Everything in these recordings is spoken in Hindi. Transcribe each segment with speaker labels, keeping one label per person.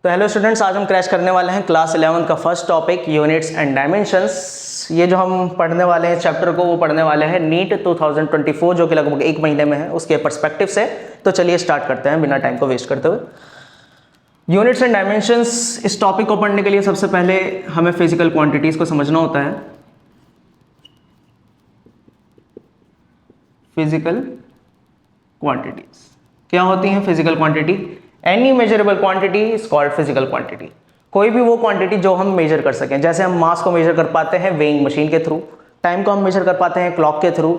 Speaker 1: तो हेलो स्टूडेंट्स, आज हम क्रैश करने वाले हैं क्लास 11 का first topic units and dimensions. ये जो हम पढ़ने वाले हैं चैप्टर को वो पढ़ने वाले हैं नीट 2024 जो कि लगभग एक महीने में है उसके पर्सपेक्टिव से। तो चलिए स्टार्ट करते हैं बिना टाइम को वेस्ट करते हुए। यूनिट्स एंड डायमेंशंस, इस टॉपिक को पढ़ने के लिए सबसे पहले हमें फिजिकल क्वांटिटीज को समझना होता है। फिजिकल क्वांटिटीज क्या होती हैं? Physical quantity, any measurable quantity is called physical quantity. कोई भी वो क्वांटिटी जो हम मेजर कर सकें, जैसे हम मास को मेजर कर पाते हैं वेइंग मशीन के थ्रू, टाइम को हम मेजर कर पाते हैं क्लॉक के थ्रू,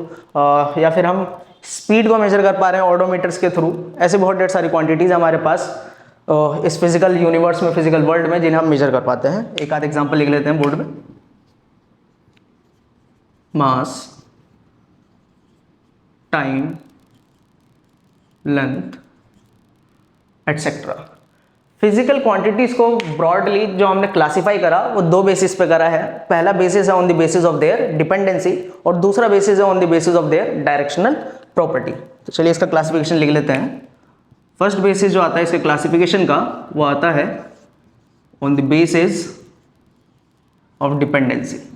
Speaker 1: या फिर हम स्पीड को मेजर कर पा रहे हैं ऑडोमीटर्स के थ्रू। ऐसे बहुत ढेर सारी क्वांटिटीज हमारे पास इस फिजिकल यूनिवर्स में, फिजिकल वर्ल्ड में, जिन्हें हम मेजर कर पाते हैं। एक आध एग्जाम्पल लिख लेते हैं बोर्ड में। Mass, time, length etcetera. Physical quantities को ब्रॉडली जो हमने क्लासिफाई करा वो दो बेसिस पे करा है। पहला बेसिस है on the basis of their dependency और दूसरा बेसिस है on the basis of their directional property. तो चलिए इसका क्लासिफिकेशन लिख लेते हैं। फर्स्ट बेसिस जो आता है इसके क्लासिफिकेशन का वो आता है on the basis of dependency.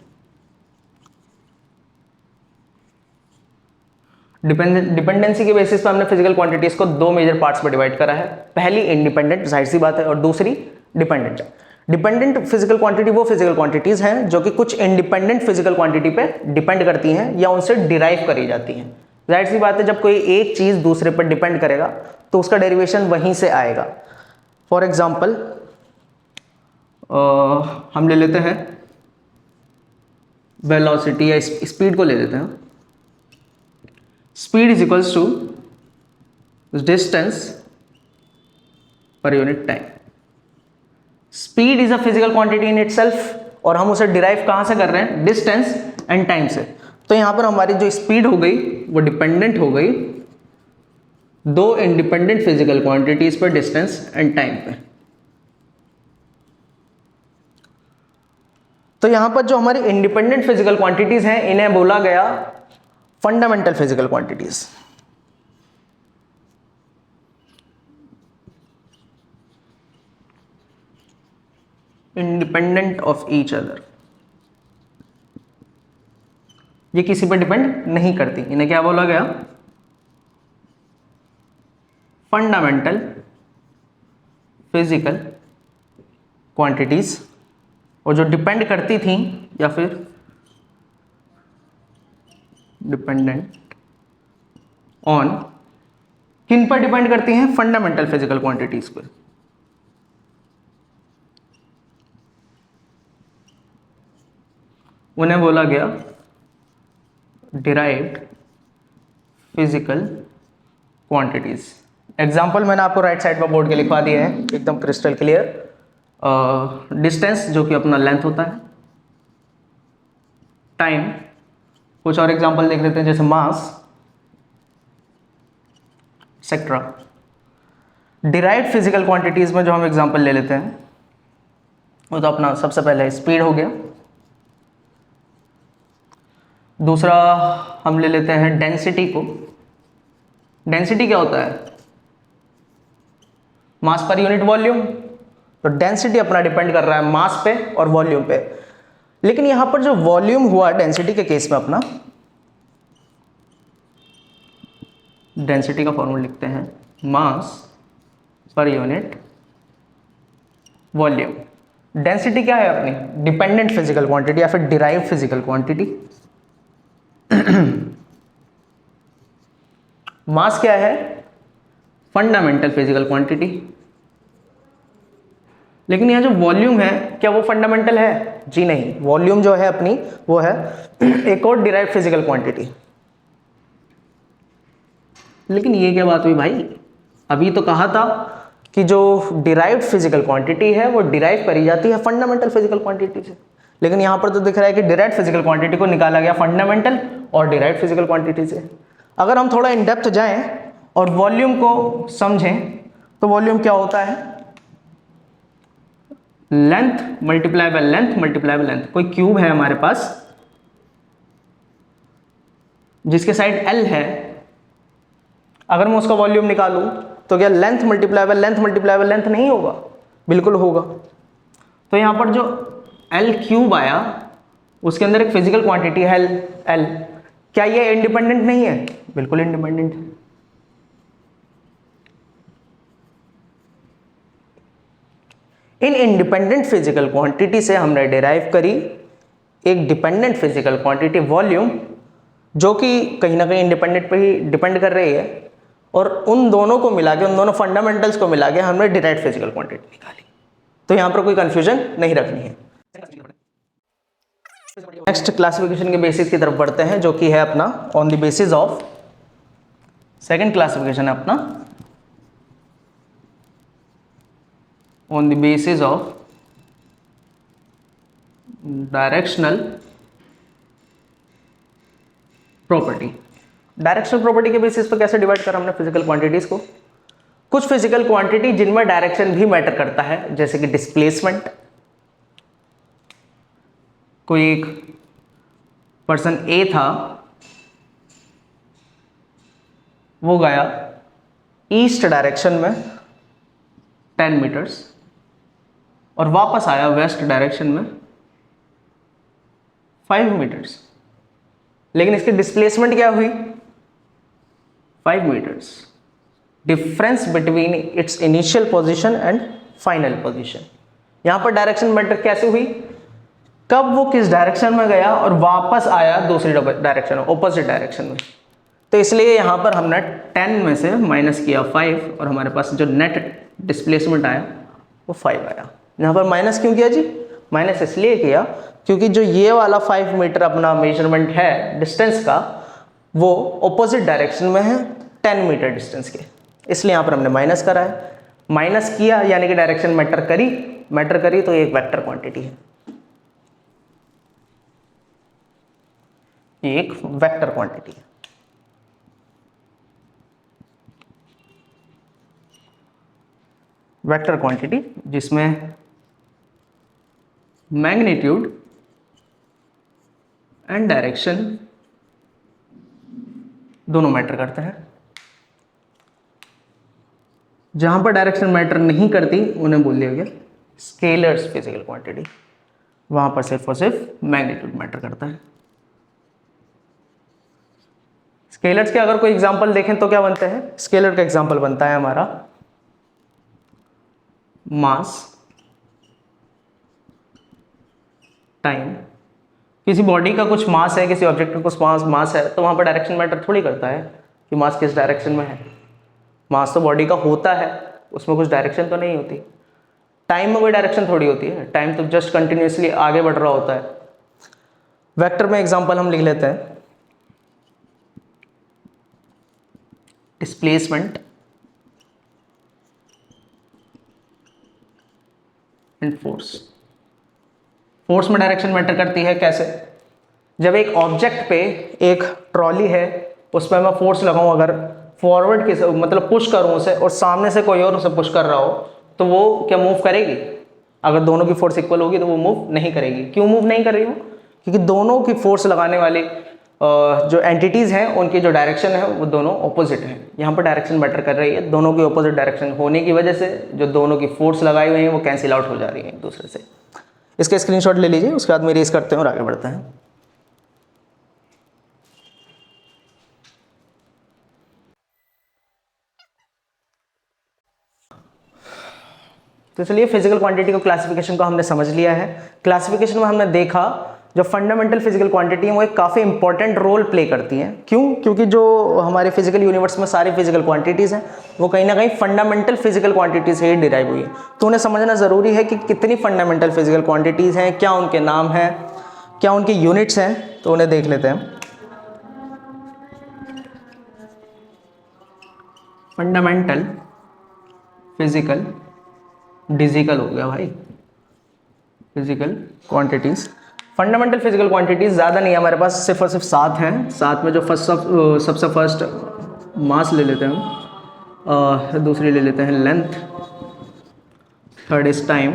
Speaker 1: Dependency के बेसिस पे हमने फिजिकल क्वांटिटीज को दो मेजर पार्ट्स में डिवाइड करा है। पहली इंडिपेंडेंट, जाहिर सी बात है, और दूसरी डिपेंडेंट। डिपेंडेंट फिजिकल क्वांटिटी वो फिजिकल क्वांटिटीज हैं जो कि कुछ इंडिपेंडेंट फिजिकल क्वांटिटी पे डिपेंड करती हैं या उनसे डिराइव करी जाती हैं। जाहिर सी बात है, जब कोई एक चीज दूसरे पर डिपेंड करेगा तो उसका डेरिवेशन वहीं से आएगा। फॉर एग्जाम्पल हम ले लेते हैं वेलोसिटी या स्पीड को ले लेते हैं। Speed is equals to distance per unit time. Speed is a physical quantity in itself और हम उसे derive कहाँ से कर रहे हैं? Distance and time से। तो यहाँ पर हमारी जो speed हो गई वो डिपेंडेंट हो गई दो इंडिपेंडेंट फिजिकल क्वांटिटीज पर, डिस्टेंस एंड टाइम पे। तो यहाँ पर जो हमारी इंडिपेंडेंट फिजिकल क्वांटिटीज हैं इन्हें बोला गया fundamental physical quantities. Independent of each other, ये किसी पर डिपेंड नहीं करती, इन्हें क्या बोला गया? Fundamental physical quantities. और जो डिपेंड करती थी या फिर डिपेंडेंट ऑन, किन पर डिपेंड करती हैं? फंडामेंटल फिजिकल क्वांटिटीज पर। उन्हें बोला गया डिराइव्ड फिजिकल क्वांटिटीज। एग्जाम्पल मैंने आपको राइट साइड पर बोर्ड के लिखवा दिए हैं, एकदम क्रिस्टल क्लियर। डिस्टेंस जो कि अपना लेंथ होता है, टाइम, कुछ और एग्जांपल देख लेते हैं जैसे मास, एक्सेट्रा। डिराइव्ड फिजिकल क्वांटिटीज में जो हम एग्जांपल ले लेते हैं वो तो अपना सबसे पहले स्पीड हो गया। दूसरा हम ले लेते हैं डेंसिटी को। डेंसिटी क्या होता है? मास पर यूनिट वॉल्यूम। तो डेंसिटी अपना डिपेंड कर रहा है मास पे और वॉल्यूम पे। लेकिन यहां पर जो वॉल्यूम हुआ डेंसिटी के केस में, अपना डेंसिटी का फॉर्मूला लिखते हैं मास पर यूनिट वॉल्यूम। डेंसिटी क्या है अपनी? डिपेंडेंट फिजिकल क्वांटिटी या फिर डिराइव्ड फिजिकल क्वांटिटी। मास क्या है? Fundamental physical quantity. लेकिन यह जो वॉल्यूम है क्या वो फंडामेंटल है? जी नहीं, वॉल्यूम जो है अपनी वो है एक और डिराइव्ड फिजिकल क्वांटिटी। लेकिन ये क्या बात हुई भाई? अभी तो कहा था कि जो डिराइव्ड फिजिकल क्वांटिटी है वो डिराइव करी जाती है फंडामेंटल फिजिकल क्वांटिटी से। लेकिन यहां पर तो दिख रहा है कि डिराइव्ड फिजिकल क्वांटिटी को निकाला गया फंडामेंटल और डिराइव्ड फिजिकल क्वांटिटी से। अगर हम थोड़ा इन डेप्थ जाएं और वॉल्यूम को समझें तो वॉल्यूम क्या होता है? Length multiply by length multiply by length. कोई क्यूब है हमारे पास जिसके साइड L है, अगर मैं उसका वॉल्यूम निकालूं तो क्या length multiply by length multiply by length नहीं होगा? बिल्कुल होगा। तो यहाँ पर जो एल क्यूब आया उसके अंदर एक फिजिकल क्वांटिटी है एल, क्या ये इंडिपेंडेंट नहीं है? बिल्कुल इंडिपेंडेंट है। इन इंडिपेंडेंट फिजिकल क्वांटिटी से हमने डिराइव करी एक डिपेंडेंट फिजिकल क्वांटिटी वॉल्यूम, जो कि कहीं ना कहीं इंडिपेंडेंट पे ही डिपेंड कर रही है, और उन दोनों को मिला के, उन दोनों फंडामेंटल्स को मिला के हमने डिराइव्ड फिजिकल क्वांटिटी निकाली। तो यहाँ पर कोई कंफ्यूजन नहीं रखनी है। नेक्स्ट क्लासिफिकेशन के बेसिस की तरफ बढ़ते हैं, जो कि है अपना on the basis of, second classification है अपना on the basis of directional property. Directional property के बेसिस पर कैसे डिवाइड करा हमने फिजिकल क्वांटिटीज को? कुछ फिजिकल क्वांटिटी जिनमें डायरेक्शन भी मैटर करता है, जैसे कि डिस्प्लेसमेंट। कोई एक पर्सन ए था, वो गया ईस्ट डायरेक्शन में 10 मीटर्स और वापस आया वेस्ट डायरेक्शन में 5 मीटर्स, लेकिन इसकी डिस्प्लेसमेंट क्या हुई? 5 metres. Difference between its initial position and final position. यहां पर डायरेक्शन मैटर कैसे हुई? कब वो किस डायरेक्शन में गया और वापस आया दूसरी डायरेक्शन में, ऑपोजिट डायरेक्शन में। तो इसलिए यहां पर हमने 10 में से माइनस किया 5 और हमारे पास जो नेट डिस्प्लेसमेंट आया वो 5 आया। यहां पर माइनस क्यों किया जी? माइनस इसलिए किया क्योंकि जो ये वाला 5 मीटर अपना मेजरमेंट है डिस्टेंस का, वो ऑपोजिट डायरेक्शन में है 10 मीटर डिस्टेंस के, इसलिए यहाँ पर हमने माइनस करा है। माइनस किया यानी कि डायरेक्शन मैटर करी तो ये एक वेक्टर क्वांटिटी है, ये एक वेक्टर क्वांटिटी है। वेक्टर क्वांटिटी जिसमें मैग्नीट्यूड एंड डायरेक्शन दोनों मैटर करते हैं। जहां पर डायरेक्शन मैटर नहीं करती उन्हें बोल दिया गया स्केलर्स फिजिकल क्वांटिटी, वहां पर सिर्फ और सिर्फ मैग्नीट्यूड मैटर करता है। स्केलर्स के अगर कोई एग्जांपल देखें तो क्या बनते हैं? स्केलर का एग्जांपल बनता है हमारा मास, टाइम। किसी बॉडी का कुछ मास है, किसी ऑब्जेक्ट का कुछ मास है, तो वहां पर डायरेक्शन मैटर थोड़ी करता है कि मास किस डायरेक्शन में है। मास तो बॉडी का होता है, उसमें कुछ डायरेक्शन तो नहीं होती। टाइम में कोई डायरेक्शन थोड़ी होती है, टाइम तो जस्ट कंटिन्यूसली आगे बढ़ रहा होता है। वेक्टर में एग्जांपल हम लिख लेते हैं, डिस्प्लेसमेंट एंड फोर्स। फोर्स में डायरेक्शन मैटर करती है कैसे? जब एक ऑब्जेक्ट पे एक ट्रॉली है, उस पर मैं फोर्स लगाऊं, अगर फॉरवर्ड की मतलब पुश करूं उसे और सामने से कोई और उसे पुश कर रहा हो, तो वो क्या मूव करेगी? अगर दोनों की फोर्स इक्वल होगी तो वो मूव नहीं करेगी। क्यों मूव नहीं कर रही हो? क्योंकि दोनों की फोर्स लगाने वाली जो एंटिटीज़ हैं उनकी जो डायरेक्शन है वो दोनों ऑपोजिट हैं। यहाँ पर डायरेक्शन मैटर कर रही है, दोनों की ऑपोजिट डायरेक्शन होने की वजह से जो दोनों की फोर्स लगाई हुई हैं वो कैंसिल आउट हो जा रही है एक दूसरे से। इसका स्क्रीनशॉट ले लीजिए, उसके बाद मेरी करते हैं और आगे बढ़ते हैं। तो चलिए फिजिकल क्वांटिटी को, क्लासिफिकेशन को हमने समझ लिया है। क्लासिफिकेशन में हमने देखा जो फंडामेंटल फिजिकल क्वांटिटी है वो एक काफ़ी इंपॉर्टेंट रोल प्ले करती हैं। क्यों? क्योंकि जो हमारे फिजिकल यूनिवर्स में सारी फिजिकल क्वांटिटीज़ हैं वो कहीं ना कहीं फंडामेंटल फिजिकल क्वांटिटी से ही डिराइव हुई है। तो उन्हें समझना ज़रूरी है कि कितनी फंडामेंटल फिजिकल क्वांटिटीज़ हैं, क्या उनके नाम हैं, क्या उनकी यूनिट्स हैं, तो उन्हें देख लेते हैं। फंडामेंटल फिजिकल, डिजिकल हो गया भाई, physical quantities. Fundamental physical quantities ज़्यादा नहीं है हमारे पास, सिर्फ और सिर्फ 7 हैं। 7 में जो सबसे फर्स्ट मास ले लेते हैं हम, दूसरी ले लेते हैं length, third is time,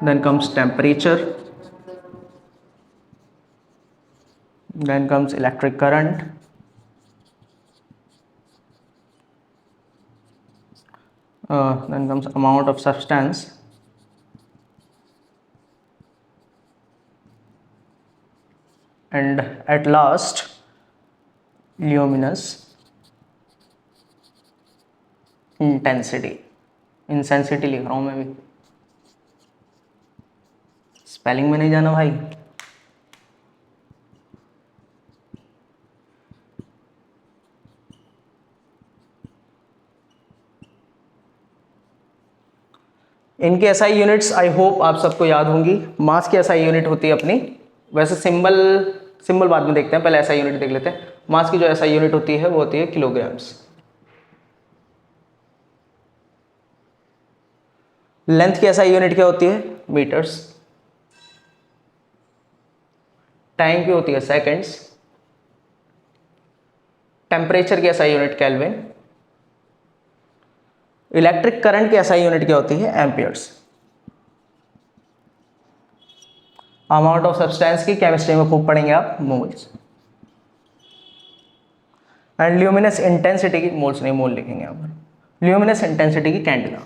Speaker 1: then comes temperature, then comes electric current, then comes amount of substance and at last luminous intensity. इंसेंसिटी लिख रहा हूँ मैं भी, स्पेलिंग में नहीं जाना भाई। इनकी एसआई यूनिट्स आई होप आप सबको याद होंगी। मास की एसआई यूनिट होती है अपनी, वैसे सिंबल बाद में देखते हैं, पहले एसआई यूनिट देख लेते हैं। मास की जो एसआई यूनिट होती है वो होती है किलोग्राम्स। लेंथ की एसआई यूनिट क्या होती है? मीटर्स। टाइम की होती है सेकेंड्स। टेम्परेचर की SI unit kelvin. Electric current की एसआई यूनिट क्या होती है? एम्पियर्स। अमाउंट ऑफ सब्सटेंस की केमिस्ट्री में खूब पढ़ेंगे आप, मोल्स। एंड ल्यूमिनस इंटेंसिटी की, मोल्स नहीं मोल लिखेंगे यहाँ पर, ल्यूमिनस इंटेंसिटी की कैंडेला।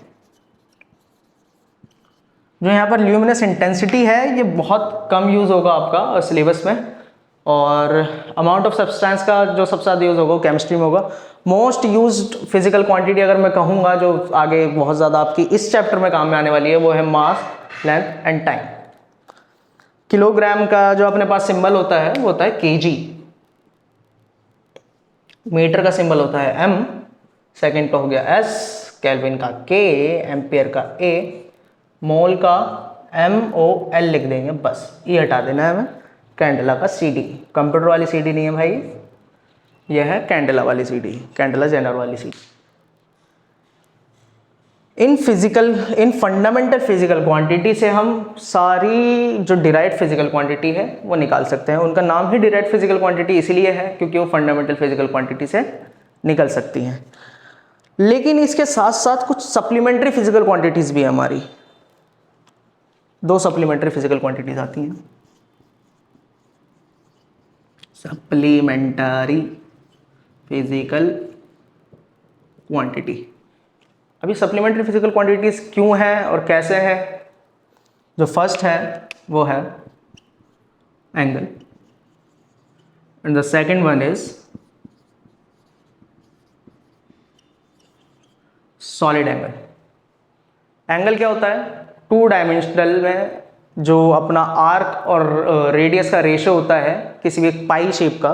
Speaker 1: जो यहाँ पर ल्यूमिनस इंटेंसिटी है ये बहुत कम यूज़ होगा आपका सिलेबस में, और अमाउंट ऑफ सब्सटेंस का जो सबसे ज़्यादा यूज़ होगा वो केमिस्ट्री में होगा। मोस्ट यूज्ड फिजिकल क्वांटिटी अगर मैं कहूँगा जो आगे बहुत ज़्यादा आपकी इस चैप्टर में काम में आने वाली है वो है मास, लेंथ एंड टाइम। किलोग्राम का जो अपने पास सिंबल होता है वो होता है केजी। मीटर का सिंबल होता है एम, सेकेंड का हो गया एस, केल्विन का के, एम्पियर का ए, मोल का MOL लिख देंगे बस, ये हटा देना है हमें। कैंडेला का CD, कंप्यूटर वाली CD नहीं है भाई, यह है कैंडेला वाली CD, कैंडेला जेनर वाली CD। इन फंडामेंटल फिजिकल क्वांटिटी से हम सारी जो डिराइव्ड फिजिकल क्वांटिटी है वो निकाल सकते हैं। उनका नाम ही डिराइव्ड फिजिकल क्वांटिटी इसलिए है क्योंकि वो फंडामेंटल फिजिकल क्वांटिटी से निकल सकती हैं। लेकिन इसके साथ साथ कुछ सप्लीमेंट्री फिजिकल क्वांटिटीज भी है हमारी। दो सप्लीमेंट्री फिजिकल क्वांटिटीज आती हैं, सप्लीमेंटरी फिजिकल क्वांटिटी। अभी सप्लीमेंट्री फिजिकल क्वांटिटीज क्यों है और कैसे है? जो फर्स्ट है वो है angle, and the second one is solid angle. Angle क्या होता है? टू डायमेंशनल में जो अपना आर्क और रेडियस का रेशियो होता है किसी भी एक पाई शेप का,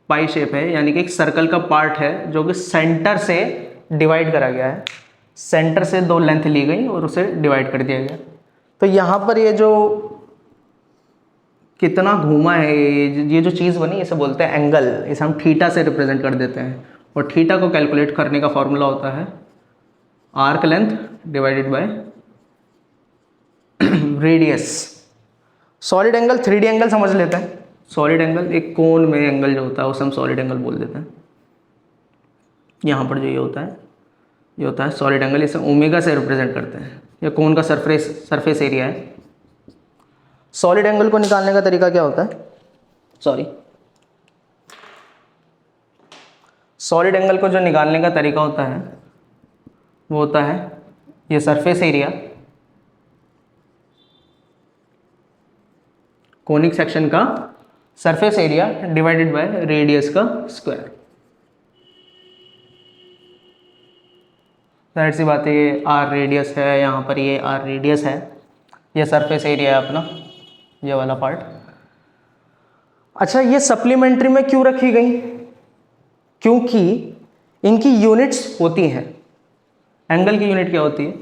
Speaker 1: पाई शेप है यानी कि एक सर्कल का पार्ट है जो कि सेंटर से डिवाइड करा गया है, सेंटर से दो लेंथ ली गई और उसे डिवाइड कर दिया गया। तो यहाँ पर ये जो कितना घूमा है, ये जो चीज़ बनी इसे बोलते हैं एंगल। इसे हम थीटा से रिप्रेजेंट कर देते हैं, और थीटा को कैलकुलेट करने का फॉर्मूला होता है arc length divided by radius. Solid angle 3D angle समझ लेते हैं। सॉलिड एंगल एक कोन में एंगल जो होता है उसे हम सॉलिड एंगल बोल देते हैं। यहाँ पर जो ये होता है सॉलिड एंगल, इसे ओमेगा से रिप्रेजेंट करते हैं। ये कोन का सरफेस एरिया है। सॉलिड एंगल को निकालने का तरीका क्या होता है? सॉलिड एंगल को जो निकालने का तरीका होता है वो होता है ये सरफेस एरिया कोनिक सेक्शन का surface area divided by radius का स्क्वायर। जाहिर सी बात है ये आर रेडियस है, यहाँ पर ये आर रेडियस है, ये सरफेस एरिया है अपना, ये वाला पार्ट। अच्छा, ये सप्लीमेंट्री में क्यों रखी गई? क्योंकि इनकी यूनिट्स होती हैं। एंगल की यूनिट क्या होती है?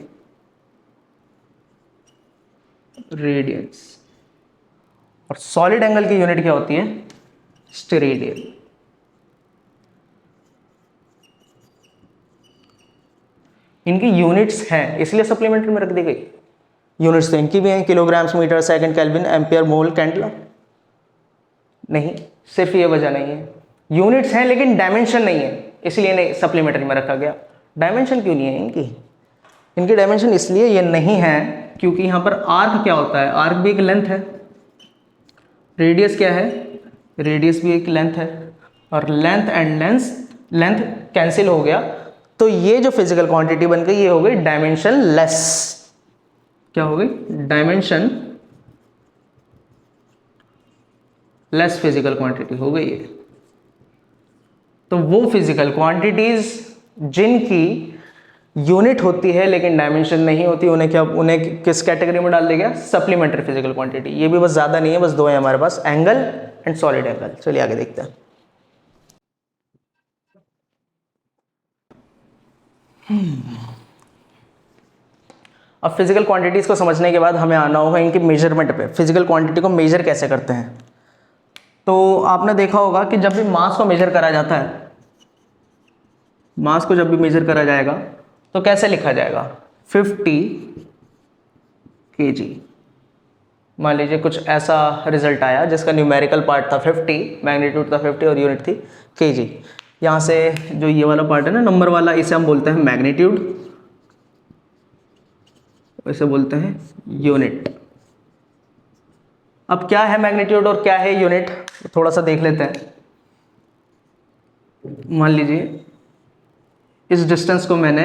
Speaker 1: रेडियंस। और सॉलिड एंगल की यूनिट क्या होती है? स्टेरेडियन। इनकी यूनिट्स हैं इसलिए सप्लीमेंट्री में रख दी गई। यूनिट्स तो इनकी भी हैं, kilograms, metre, second, kelvin, ampere, mole, candela. नहीं, सिर्फ ये वजह नहीं है, यूनिट्स हैं लेकिन डायमेंशन नहीं है, इसलिए नहीं सप्लीमेंट्री में रखा गया। डायमेंशन क्यों नहीं है इनकी डायमेंशन इसलिए ये नहीं है क्योंकि यहाँ पर आर्क क्या होता है? आर्क भी एक लेंथ है। रेडियस क्या है? रेडियस भी एक लेंथ है। और length and length length cancel हो गया, तो ये जो फिजिकल क्वांटिटी बन गई ये हो गई डायमेंशन लेस। क्या हो गई? डायमेंशन लेस फिजिकल क्वांटिटी हो गई है। तो वो फिजिकल क्वांटिटीज जिनकी यूनिट होती है लेकिन डायमेंशन नहीं होती, उन्हें किस कैटेगरी में डाल दिया गया? Supplementary physical quantity. ये भी बस ज़्यादा नहीं है, बस दो है हमारे पास, एंगल एंड सॉलिड एंगल। चलिए आगे देखते हैं। अब फिजिकल क्वांटिटीज को समझने के बाद हमें आना होगा इनके मेजरमेंट पे। फिजिकल क्वांटिटी को मेजर कैसे करते हैं? तो आपने देखा होगा कि जब भी मास को मेजर करा जाता है, मास को जब भी मेजर करा जाएगा तो कैसे लिखा जाएगा? 50 kg। मान लीजिए कुछ ऐसा रिजल्ट आया जिसका न्यूमेरिकल पार्ट था 50, मैग्नीट्यूड था 50 और यूनिट थी kg। यहाँ से जो ये वाला पार्ट है ना, नंबर वाला, इसे हम बोलते हैं मैग्नीट्यूड, इसे बोलते हैं यूनिट। अब क्या है मैग्नीट्यूड और क्या है यूनिट, थोड़ा सा देख लेते हैं। मान लीजिए इस डिस्टेंस को मैंने,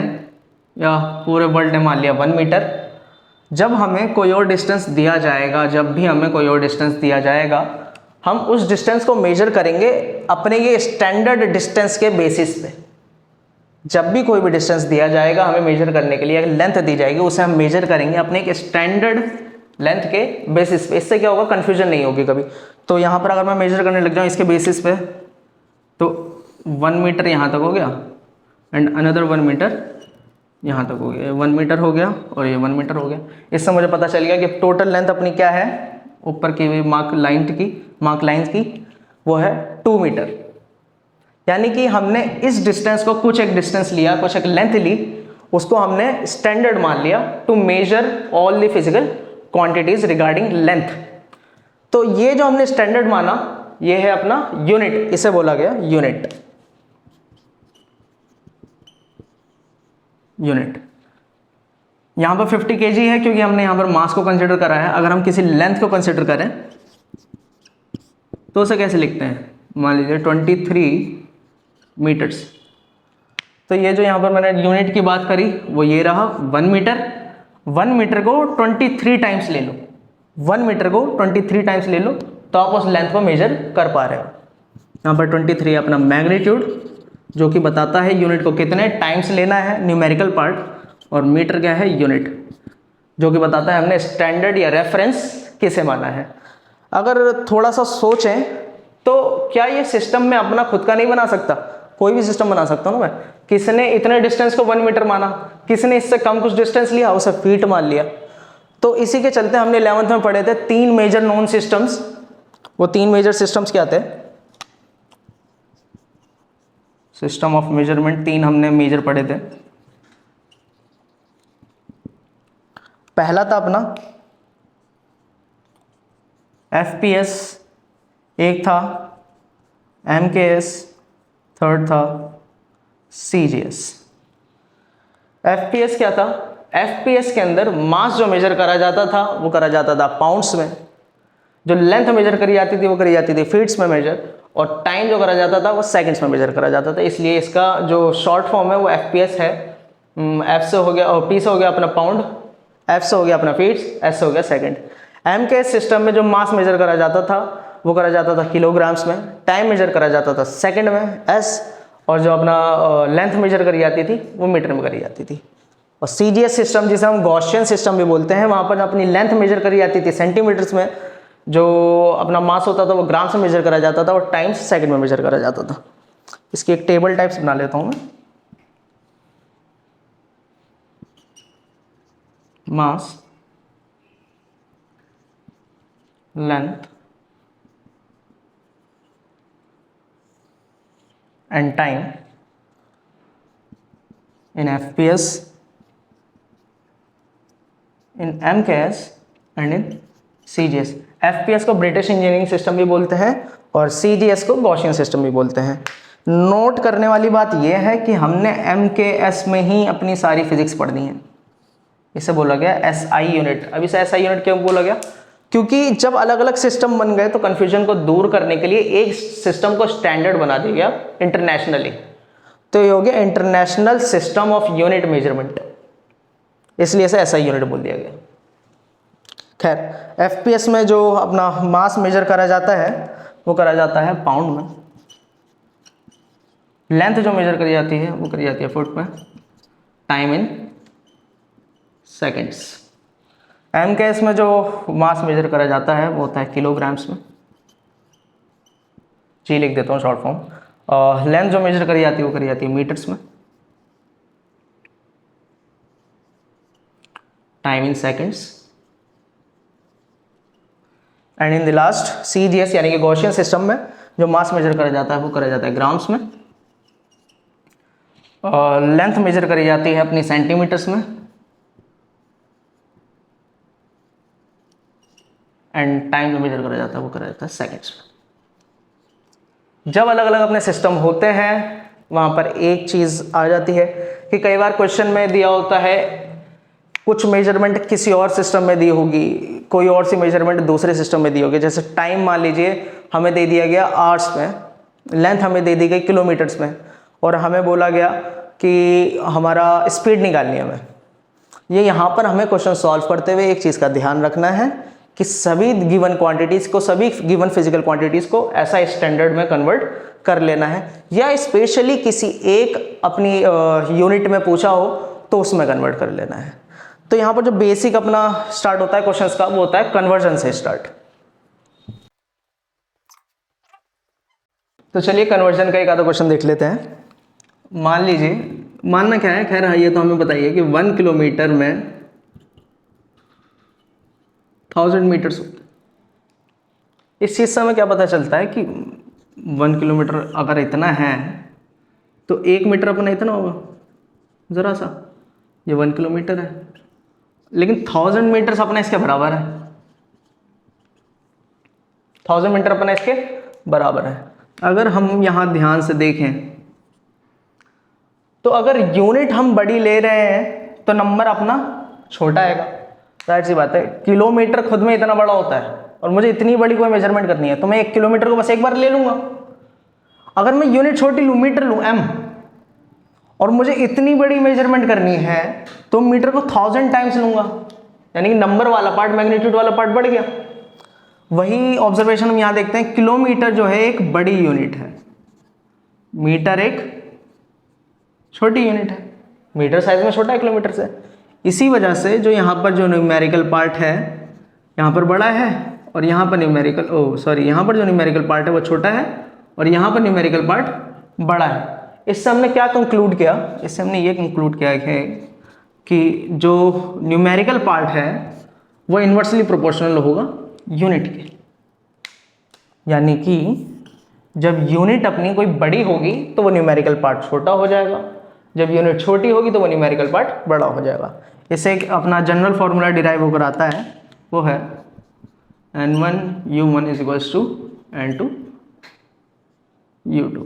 Speaker 1: या पूरे वर्ल्ड ने मान लिया 1 मीटर। जब हमें कोई और डिस्टेंस दिया जाएगा, जब भी हमें कोई और डिस्टेंस दिया जाएगा, हम उस डिस्टेंस को मेजर करेंगे अपने ये स्टैंडर्ड डिस्टेंस के बेसिस पे। जब भी कोई भी डिस्टेंस दिया जाएगा हमें मेजर करने के लिए, अगर लेंथ दी जाएगी उसे हम मेजर करेंगे अपने एक स्टैंडर्ड लेंथ के बेसिस पे। इससे क्या होगा? कन्फ्यूजन नहीं होगी कभी। तो यहाँ पर अगर मैं मेजर करने लग जाऊँ इसके बेसिस पे, तो 1 मीटर यहाँ तक हो गया एंड अनदर 1 मीटर यहाँ तक हो गया। 1 मीटर हो गया और ये 1 मीटर हो गया। इससे मुझे पता चल गया कि टोटल लेंथ अपनी क्या है, ऊपर की हुई मार्क लाइन की वो है 2 मीटर। यानी कि हमने इस डिस्टेंस को, कुछ एक डिस्टेंस लिया, कुछ एक लेंथ ली, उसको हमने स्टैंडर्ड मान लिया to measure all the physical quantities regarding length. तो ये जो हमने स्टैंडर्ड माना ये है अपना यूनिट, इसे बोला गया यूनिट। यहां पर 50 kg है क्योंकि हमने यहां पर मास को कंसीडर करा है। अगर हम किसी लेंथ को कंसीडर करें तो उसे कैसे लिखते हैं? मान लीजिए 23 मीटर्स। तो ये जो यहां पर मैंने यूनिट की बात करी वो ये रहा 1 मीटर। 1 मीटर को 23 टाइम्स ले लो, 1 मीटर को 23 टाइम्स ले लो तो आप उस लेंथ को मेजर कर पा रहे हो। यहाँ पर 23 अपना मैग्नीट्यूड जो कि बताता है यूनिट को कितने टाइम्स लेना है, न्यूमेरिकल पार्ट, और मीटर क्या है? यूनिट, जो कि बताता है हमने स्टैंडर्ड या रेफरेंस किसे माना है। अगर थोड़ा सा सोचें तो क्या ये सिस्टम में अपना खुद का नहीं बना सकता? कोई भी सिस्टम बना सकता हूँ ना मैं। किसने इतने डिस्टेंस को 1 मीटर माना, किसने इससे कम कुछ डिस्टेंस लिया, उसे फीट मान लिया। तो इसी के चलते हमने 11th में पढ़े थे 3 मेजर नोन सिस्टम्स। वो 3 मेजर सिस्टम्स क्या थे? सिस्टम ऑफ मेजरमेंट 3 हमने मेजर पढ़े थे। पहला था अपना FPS, एक था MKS, थर्ड था CGS। FPS क्या था? FPS के अंदर मास जो मेजर करा जाता था वो करा जाता था पाउंड्स में, जो लेंथ मेजर करी जाती थी वो करी जाती थी फीट्स में मेजर, और टाइम जो करा जाता था वो सेकंड्स में मेजर करा जाता था। इसलिए इसका जो शॉर्ट फॉर्म है वो FPS है। F से हो गया, और P से हो गया अपना पाउंड, F से हो गया अपना फीट्स, S से हो गया सेकंड। MKS सिस्टम में जो मास मेजर करा जाता था वो करा जाता था किलोग्राम्स में, टाइम मेजर करा जाता था सेकंड में S, और जो अपना लेंथ मेजर करी जाती थी वो मीटर में करी जाती थी। और CGS सिस्टम जिसे हम गॉसियन सिस्टम भी बोलते हैं, वहाँ पर अपनी लेंथ मेजर करी जाती थी सेंटीमीटर्स में, जो अपना मास होता था वो ग्राम्स में मेजर करा जाता था, और टाइम्स सेकंड में मेजर करा जाता था। इसकी एक टेबल टाइप्स बना लेता हूँ मैं। मास, length and time in FPS, in MKS and in CGS। FPS को ब्रिटिश इंजीनियरिंग सिस्टम भी बोलते हैं और CGS को गॉसियन सिस्टम भी बोलते हैं। नोट करने वाली बात यह है कि हमने MKS में ही अपनी सारी फिजिक्स पढ़नी है। इसे बोला गया SI यूनिट। अब इसे SI यूनिट क्यों बोला गया? क्योंकि जब अलग अलग सिस्टम बन गए तो कन्फ्यूजन को दूर करने के लिए एक सिस्टम को स्टैंडर्ड बना दिया गया इंटरनेशनली। तो ये हो गया international system of unit measurement, इसलिए इसे ऐसा यूनिट बोल दिया गया। खैर एफपीएस में जो अपना मास मेजर करा जाता है वो करा जाता है पाउंड में, लेंथ जो मेजर करी जाती है वो करी जाती है फुट में, टाइम इन सेकेंड्स। एमकेएस में जो मास मेजर करा जाता है वो होता है किलोग्राम्स में, जी लिख देता हूँ शॉर्ट फॉर्म। लेंथ जो मेजर करी जाती है वो करी जाती है मीटर्स में, time in seconds, and in the last CGS यानी कि गॉसियन सिस्टम में जो मास मेजर करा जाता है वो करा जाता है ग्राम्स में, लेंथ मेजर करी जाती है अपनी सेंटीमीटर्स में, एंड टाइम जो मेजर करा जाता है वो करा जाता है सेकेंड्स में। जब अलग अलग अपने सिस्टम होते हैं वहाँ पर एक चीज़ आ जाती है कि कई बार क्वेश्चन में दिया होता है कुछ मेजरमेंट किसी और सिस्टम में दी होगी, कोई और सी मेजरमेंट दूसरे सिस्टम में दी होगी। जैसे टाइम मान लीजिए हमें दे दिया गया आवर्स में, लेंथ हमें दे दी गई किलोमीटर्स में, और हमें बोला गया कि हमारा स्पीड निकालनी है हमें। ये यहाँ पर हमें क्वेश्चन सॉल्व करते हुए एक चीज़ का ध्यान रखना है कि सभी गिवन क्वांटिटीज़ को, सभी गिवन फिजिकल क्वांटिटीज़ को ऐसा स्टैंडर्ड में कन्वर्ट कर लेना है, या स्पेशली किसी एक अपनी यूनिट में पूछा हो तो उसमें कन्वर्ट कर लेना है। तो यहाँ पर जो बेसिक अपना स्टार्ट होता है क्वेश्चंस का वो होता है कन्वर्जन से स्टार्ट। तो चलिए कन्वर्जन का एक आधा क्वेश्चन देख लेते हैं। मान लीजिए, मानना क्या है, खैर ये तो हमें बताइए कि 1 किलोमीटर में 1000 मीटर्स होते हैं। इस चीज़ से हमें क्या पता चलता है कि 1 किलोमीटर अगर इतना है तो 1 मीटर अपना इतना होगा, ज़रा सा, ये 1 किलोमीटर है, लेकिन 1000 मीटर्स अपना इसके बराबर है, 1000 मीटर अपना इसके बराबर है। अगर हम यहाँ ध्यान से देखें तो अगर यूनिट हम बड़ी ले रहे हैं तो नंबर अपना छोटा आएगा, जाहिर सी बात है। किलोमीटर खुद में इतना बड़ा होता है और मुझे इतनी बड़ी कोई मेजरमेंट करनी है तो मैं 1 किलोमीटर को बस एक बार ले लूँगा। अगर मैं यूनिट छोटी लूँ, मीटर लूँ m, और मुझे इतनी बड़ी मेजरमेंट करनी है तो मीटर को 1000 टाइम्स लूँगा, यानी कि नंबर वाला पार्ट, मैग्नीट्यूड वाला पार्ट बढ़ गया। वही ऑब्जर्वेशन हम यहाँ देखते हैं, किलोमीटर जो है एक बड़ी यूनिट है, मीटर एक छोटी यूनिट है, मीटर साइज में छोटा है किलोमीटर से। इसी वजह से जो यहाँ पर जो न्यूमेरिकल पार्ट है यहाँ पर बड़ा है, और यहाँ पर यहाँ पर जो न्यूमेरिकल पार्ट है वो छोटा है, और यहाँ पर न्यूमेरिकल पार्ट बड़ा है। इससे हमने क्या कंक्लूड किया, इससे हमने ये कंक्लूड किया है कि जो न्यूमेरिकल पार्ट है वो इन्वर्सली प्रोपोर्शनल होगा यूनिट के, यानी कि जब यूनिट अपनी कोई बड़ी होगी तो वो न्यूमेरिकल पार्ट छोटा हो जाएगा, जब यूनिट छोटी होगी तो वो न्यूमेरिकल पार्ट बड़ा हो जाएगा। इससे एक अपना जनरल फॉर्मूला डिराइव होकर आता है, वो है n1 u1 is to n2 u2।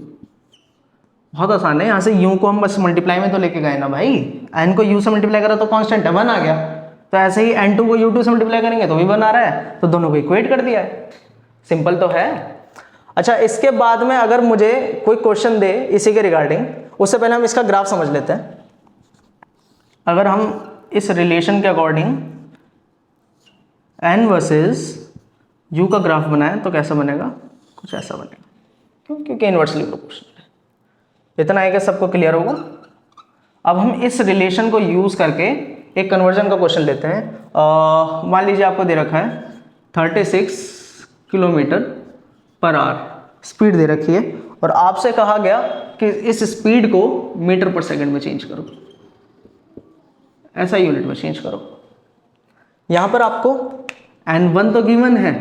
Speaker 1: बहुत आसान है, यहाँ से u को हम बस मल्टीप्लाई में तो लेके गए ना भाई, n को u से मल्टीप्लाई करा तो कांस्टेंट है 1 आ गया, तो ऐसे ही n2 को u2 से मल्टीप्लाई करेंगे तो भी 1 आ रहा है, तो दोनों को इक्वेट कर दिया है। सिंपल तो है। अच्छा, इसके बाद में अगर मुझे कोई क्वेश्चन दे इसी के रिगार्डिंग, उससे पहले हम इसका ग्राफ समझ लेते हैं। अगर हम इस रिलेशन के अकॉर्डिंग n वर्सेस u का ग्राफ बनाएं तो कैसा बनेगा, कुछ ऐसा बनेगा, क्यों? क्योंकि इन्वर्सली प्रोपोर्शनल है। इतना है कि सबको क्लियर होगा। अब हम इस रिलेशन को यूज करके एक कन्वर्जन का क्वेश्चन लेते हैं। मान लीजिए आपको दे रखा है 36 किलोमीटर पर आवर स्पीड दे रखी है, और आपसे कहा गया कि इस स्पीड को मीटर पर सेकंड में चेंज करो, ऐसा यूनिट में चेंज करो। यहाँ पर आपको n1 तो गिवन है,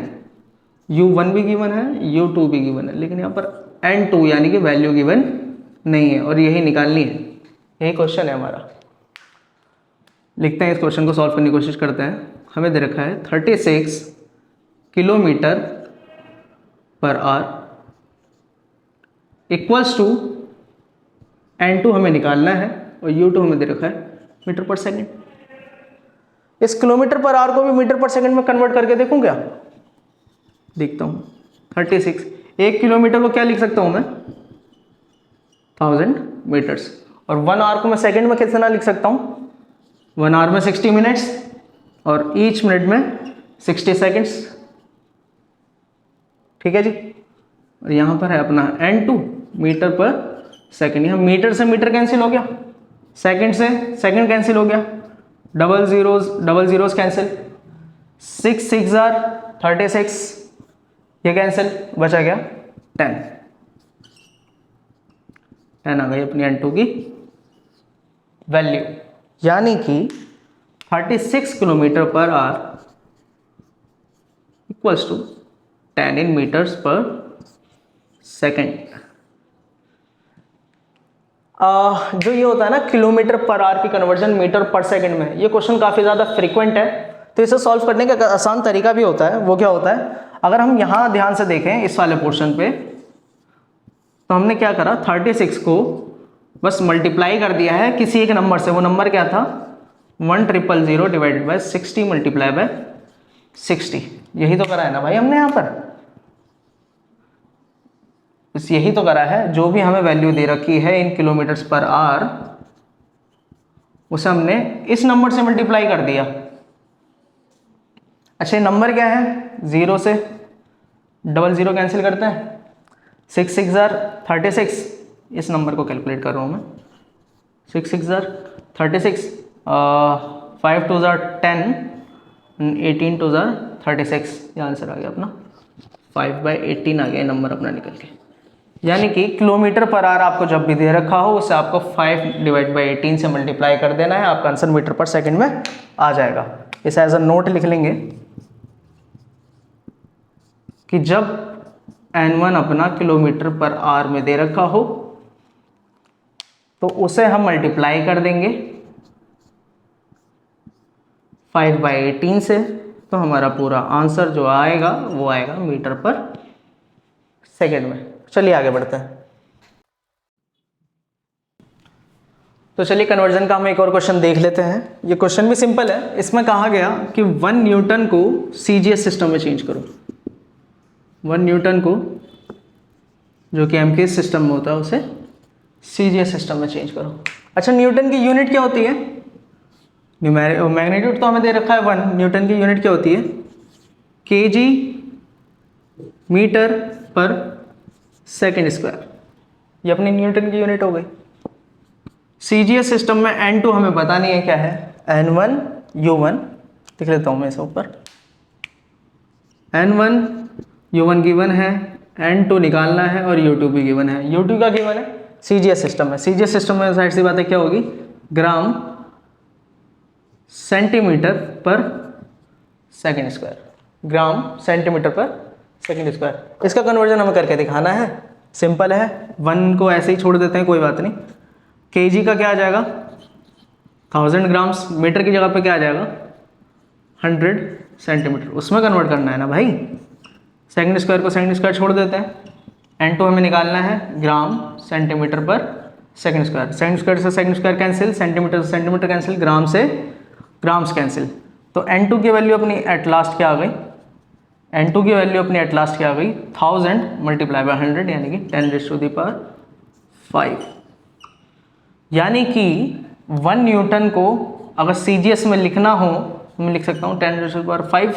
Speaker 1: u1 भी गिवन है, u2 भी गिवन है, लेकिन यहाँ पर n2 यानी कि वैल्यू गिवन नहीं है, और यही निकालनी है। यही क्वेश्चन है हमारा। लिखते हैं, इस क्वेश्चन को सॉल्व करने की कोशिश करते हैं। हमें दे रखा है 36 kilometre per hour equals to n2 हमें निकालना है, और u2 हमें दे रखा है मीटर पर सेकंड। इस किलोमीटर पर आवर को भी मीटर पर सेकंड में कन्वर्ट करके देखूं क्या? देखता हूं। 36, 1 किलोमीटर को क्या लिख सकता हूं मैं? 1000 मीटर्स। और 1 आवर को मैं सेकंड में कितना लिख सकता हूँ, 1 आवर में 60 मिनट्स और ईच मिनट में 60 सेकेंड्स। ठीक है जी। और यहाँ पर है अपना N2 मीटर पर सेकेंड। यहाँ मीटर से मीटर कैंसिल हो गया, सेकंड से सेकंड कैंसिल हो गया, डबल जीरोस कैंसिल, 6 6 आर 36, ये कैंसिल, बचा गया 10 आ गई अपनी N2 की वैल्यू, यानी कि 36 kilometre per hour equals to 10 in metres per second. जो ये होता है ना किलोमीटर पर आवर की कन्वर्जन मीटर पर सेकंड में, ये क्वेश्चन काफ़ी ज़्यादा फ्रीक्वेंट है, तो इसे सॉल्व करने का आसान तरीका भी होता है। वो क्या होता है, अगर हम यहाँ ध्यान से देखें इस वाले पोर्शन पे, तो हमने क्या करा, 36 को बस मल्टीप्लाई कर दिया है किसी एक नंबर से। वो नंबर क्या था, 1000 डिवाइडेड बाय 60 मल्टीप्लाई बाय 60। यही तो करा है ना भाई हमने यहाँ पर, बस यही तो करा है। जो भी हमें वैल्यू दे रखी है इन किलोमीटर्स पर आवर, उसे हमने इस नंबर से मल्टीप्लाई कर दिया। अच्छा, नंबर क्या है, 0 से 00 कैंसिल करते हैं, 6 6 आर 36, इस नंबर को कैलकुलेट कर रहा हूँ मैं, 6 6 आर 36, 5 2 आर 10, 18 2 आर 36, ये आंसर आ गया अपना, 5/18 आ गया नंबर अपना निकल के। यानी कि किलोमीटर पर आवर आपको जब भी दे रखा हो, उसे आपको 5/18 से मल्टीप्लाई कर देना है, आपका आंसर मीटर पर सेकंड में आ जाएगा। इसे एज अ नोट लिख लेंगे कि जब N1 अपना किलोमीटर पर आवर में दे रखा हो, तो उसे हम मल्टीप्लाई कर देंगे 5/18 से, तो हमारा पूरा आंसर जो आएगा वो आएगा मीटर पर सेकंड में। चलिए आगे बढ़ते हैं। तो चलिए कन्वर्जन का हम एक और क्वेश्चन देख लेते हैं। ये क्वेश्चन भी सिंपल है। इसमें कहा गया कि 1 न्यूटन को CGS सिस्टम में चेंज करो। 1 न्यूटन को, जो कि MKS सिस्टम में होता है, उसे CGS सिस्टम में चेंज करो। अच्छा, न्यूटन की यूनिट क्या होती है, मैग्नीट्यूड तो हमें दे रखा है 1, न्यूटन की यूनिट क्या होती है, kg मीटर पर सेकेंड स्क्वायर, ये अपनी न्यूटन की यूनिट हो गई। CGS सिस्टम में N2 हमें पता नहीं है क्या है, N1 U1 लिख लेता हूँ मैं इसे ऊपर, N1 U1 गिवन है, N2 निकालना है और U2 भी गिवन है। U2 का गिवन है CGS सिस्टम में। CGS सिस्टम में साइड सी बात है क्या होगी, ग्राम सेंटीमीटर पर सेकेंड स्क्वायर, ग्राम सेंटीमीटर पर सेकेंड स्क्वायर। इसका कन्वर्जन हमें करके दिखाना है, सिंपल है। 1 को ऐसे ही छोड़ देते हैं, कोई बात नहीं। kg का क्या आ जाएगा, 1000 ग्राम्स, मीटर की जगह पे क्या आ जाएगा, 100 सेंटीमीटर। उसमें कन्वर्ट करना है ना भाई, सेकेंड स्क्वायर को सेकेंड स्क्वायर छोड़ देते हैं। N2 हमें निकालना है ग्राम सेंटीमीटर पर सेकेंड स्क्वायर। सेकेंड स्क्वायर से सेकेंड स्क्वायर कैंसिल, सेंटीमीटर से सेंटीमीटर कैंसिल, ग्राम से ग्राम्स कैंसिल। तो N2 की वैल्यू अपनी एट लास्ट क्या आ गई, N2 की वैल्यू अपनी एट लास्ट क्या आ गई, 1000 मल्टीप्लाई बाय 100, यानी कि 10⁵5। यानी कि 1 न्यूटन को अगर CGS में लिखना हो तो मैं लिख सकता हूँ 10⁵5।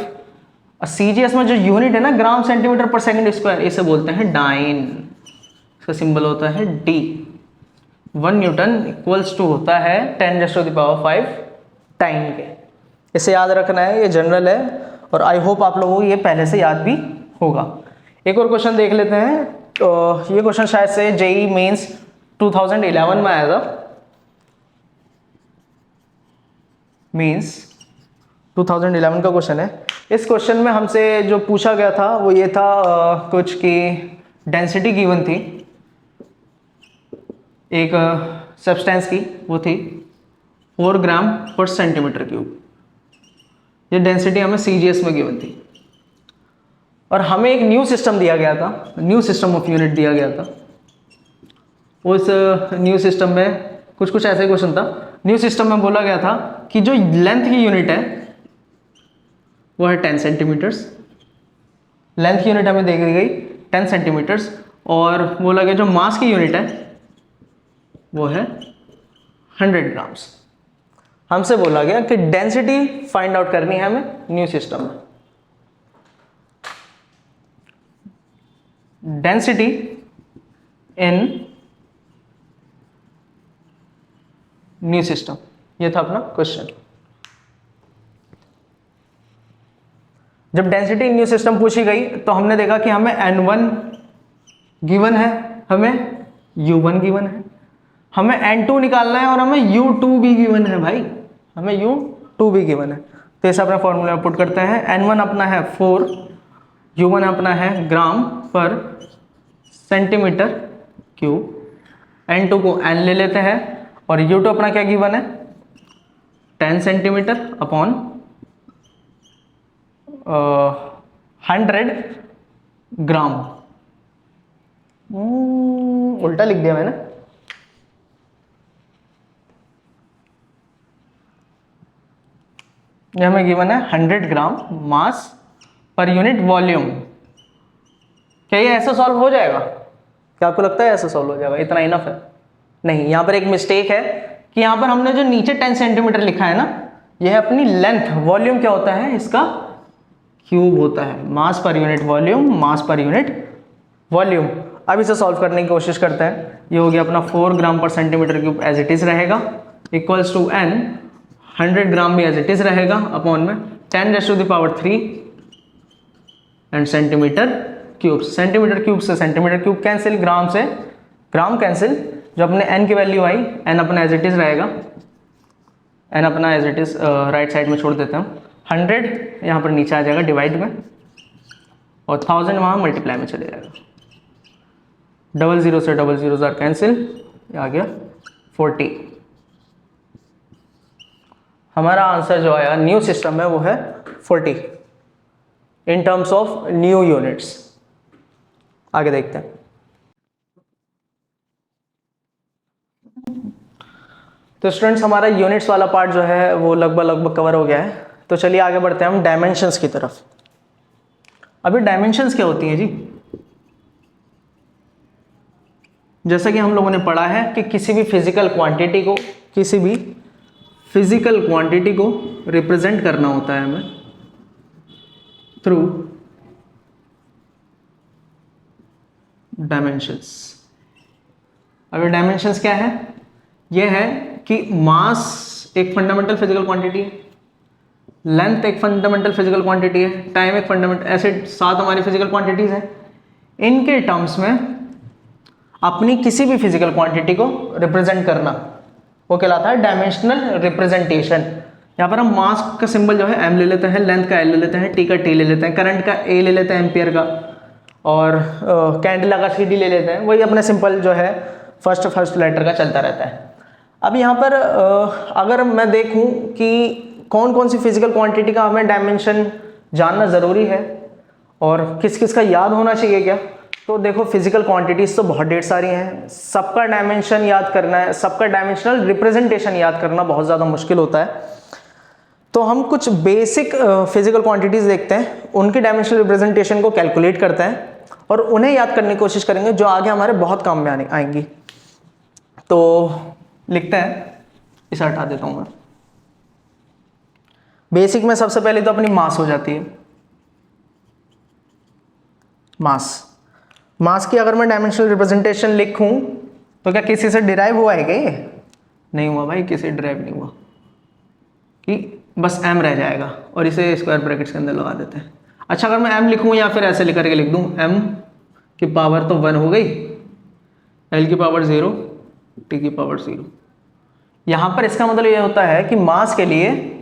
Speaker 1: और CGS में जो यूनिट है ना, ग्राम सेंटीमीटर पर सेकेंड स्क्वायर, इसे बोलते हैं डाइन, इसका सिंबल होता है D। 1 न्यूटन इक्वल्स टू होता है 10⁵5 टाइम के। इसे याद रखना है, ये जनरल है और आई होप आप लोगों को ये पहले से याद भी होगा। एक और क्वेश्चन देख लेते हैं। तो ये क्वेश्चन शायद से JEE मेंस 2011 में आया था, मीन्स 2011 का क्वेश्चन है। इस क्वेश्चन में हमसे जो पूछा गया था वो ये था कुछ की डेंसिटी गिवन थी एक सब्सटेंस की, वो थी 4 ग्राम पर सेंटीमीटर क्यूब। ये डेंसिटी हमें CGS में गिवन थी और हमें एक न्यू सिस्टम दिया गया था, न्यू सिस्टम ऑफ यूनिट दिया गया था। उस न्यू सिस्टम में कुछ ऐसे क्वेश्चन था। न्यू सिस्टम में बोला गया था कि जो लेंथ की यूनिट है वो है 10 सेंटीमीटर्स, लेंथ की यूनिट हमें दे दी गई 10 सेंटीमीटर्स, और बोला गया जो मास की यूनिट है वो है 100 ग्राम्स। हमसे बोला गया कि डेंसिटी फाइंड आउट करनी है हमें न्यू सिस्टम में। डेंसिटी इन न्यू सिस्टम, ये था अपना क्वेश्चन। जब डेंसिटी इन न्यू सिस्टम पूछी गई तो हमने देखा कि हमें N1 गिवन है, हमें U1 गिवन है, हमें N2 निकालना है और हमें U2 भी गिवन है भाई, हमें U2 भी गिवन है। तो इसे अपने फॉर्मूला में पुट करते हैं। N1 अपना है 4, U1 अपना है ग्राम पर सेंटीमीटर क्यूब, N2 को N ले लेते हैं और U2 अपना क्या गिवन है 10 सेंटीमीटर अपॉन 100 ग्राम। उल्टा लिख दिया मैंने। ये हमें गिवन है 100 ग्राम मास पर यूनिट वॉल्यूम। क्या ये ऐसा सॉल्व हो जाएगा? क्या आपको लगता है ऐसा सॉल्व हो जाएगा? इतना इनफ है? नहीं, यहाँ पर एक मिस्टेक है कि यहाँ पर हमने जो नीचे 10 सेंटीमीटर लिखा है ना, यह है अपनी लेंथ। वॉल्यूम क्या होता है इसका? क्यूब होता है। मास पर यूनिट वॉल्यूम, मास पर यूनिट वॉल्यूम। अब इसे सॉल्व करने की कोशिश करते हैं। ये हो गया अपना 4 gram per centimetre cube as it is रहेगा, इक्वल्स टू N 100 ग्राम भी एज इट इज रहेगा अपॉन में 10⁻³ and centimetre cube. Centimetre cube से सेंटीमीटर क्यूब कैंसिल, ग्राम से ग्राम कैंसिल। जो अपने N की वैल्यू आई, N अपना एज इट इज रहेगा, N अपना as it is right side में छोड़ देते हैं। 100 यहाँ पर नीचे आ जाएगा डिवाइड में और 1000 वहाँ मल्टीप्लाई में चले जाएगा। 00 से 00 कैंसिल, आ गया 40। हमारा आंसर जो आया न्यू सिस्टम में वो है 40 in terms of new units. आगे देखते हैं। तो स्टूडेंट्स हमारा यूनिट्स वाला पार्ट जो है वो लगभग कवर हो गया है। तो चलिए आगे बढ़ते हैं हम डायमेंशंस की तरफ। अभी डायमेंशंस क्या होती हैं जी? जैसा कि हम लोगों ने पढ़ा है कि किसी भी फिजिकल क्वांटिटी को रिप्रेजेंट करना होता है हमें थ्रू डायमेंशंस। अभी डायमेंशंस क्या है? यह है कि मास एक फंडामेंटल फिजिकल क्वांटिटी है, लेंथ एक फंडामेंटल फिजिकल क्वांटिटी है, टाइम एक फंडामेंटल, ऐसे 7 हमारी फिजिकल क्वांटिटीज हैं। इनके टर्म्स में अपनी किसी भी फिजिकल क्वांटिटी को रिप्रेजेंट करना वो कहलाता है डायमेंशनल रिप्रेजेंटेशन। यहाँ पर हम मास का सिंबल जो है M ले लेते हैं, लेंथ का L ले लेते हैं, T का T ले लेते हैं, करंट का A ले लेते हैं एम्पियर का, और कैंडला का CD ले लेते हैं। वही अपने सिंपल जो है फर्स्ट लेटर का चलता रहता है। अब यहाँ पर अगर मैं देखूँ कि कौन कौन सी फिजिकल क्वांटिटी का हमें डायमेंशन जानना ज़रूरी है और किस किस का याद होना चाहिए क्या, तो देखो फिजिकल क्वांटिटीज़ तो बहुत ढेर सारी हैं। सबका डायमेंशन याद करना है, सबका डायमेंशनल रिप्रेजेंटेशन याद करना बहुत ज़्यादा मुश्किल होता है। तो हम कुछ बेसिक फिजिकल क्वांटिटीज़ देखते हैं, उनकी डायमेंशनल रिप्रेजेंटेशन को कैलकुलेट करते हैं और उन्हें याद करने की कोशिश करेंगे, जो आगे हमारे बहुत काम में आएंगी। तो लिखते हैं, इसे हटा देता हूँ मैं। बेसिक में सबसे पहले तो अपनी मास हो जाती है। मास की अगर मैं डायमेंशनल रिप्रेजेंटेशन लिखूं तो क्या किसी से डिराइव हुआ है क्या? ये नहीं हुआ भाई, किसी डिराइव नहीं हुआ, कि बस m रह जाएगा और इसे स्क्वायर ब्रैकेट्स के अंदर लगा देते हैं। अच्छा, अगर मैं m लिखूं या फिर ऐसे लिख करके लिख दूं, m की पावर तो 1 हो गई, l की पावर 0, t की पावर 0। यहाँ पर इसका मतलब ये होता है कि मास के लिए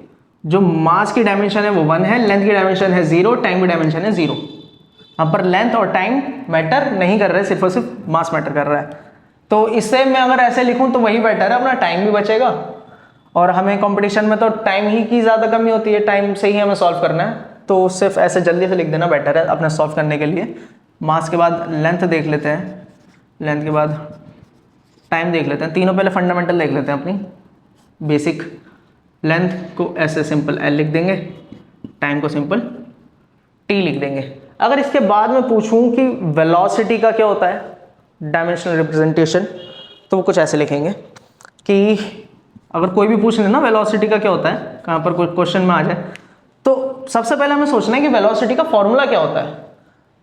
Speaker 1: जो मास की डायमेंशन है वो 1 है, लेंथ की डायमेंशन है 0, टाइम की डायमेंशन है 0। यहाँ पर लेंथ और टाइम मैटर नहीं कर रहे, सिर्फ और सिर्फ मास मैटर कर रहा है। तो इससे मैं अगर ऐसे लिखूं तो वही बेटर है, अपना टाइम भी बचेगा और हमें कंपटीशन में तो टाइम ही की ज़्यादा कमी होती है, टाइम से ही हमें सॉल्व करना है। तो सिर्फ ऐसे जल्दी से लिख देना बेटर है अपना सॉल्व करने के लिए। मास के बाद लेंथ देख लेते हैं, लेंथ के बाद टाइम देख लेते हैं। तीनों पहले फंडामेंटल देख लेते हैं अपनी बेसिक। लेंथ को ऐसे सिंपल L लिख देंगे, टाइम को सिंपल T लिख देंगे। अगर इसके बाद मैं पूछूं कि वेलोसिटी का क्या होता है डायमेंशनल रिप्रेजेंटेशन, तो तो वो कुछ ऐसे लिखेंगे कि अगर कोई भी पूछ लेना वेलोसिटी का क्या होता है, कहाँ पर कोई क्वेश्चन में आ जाए, तो सबसे पहले हमें सोचना है कि वेलोसिटी का फॉर्मूला क्या होता है।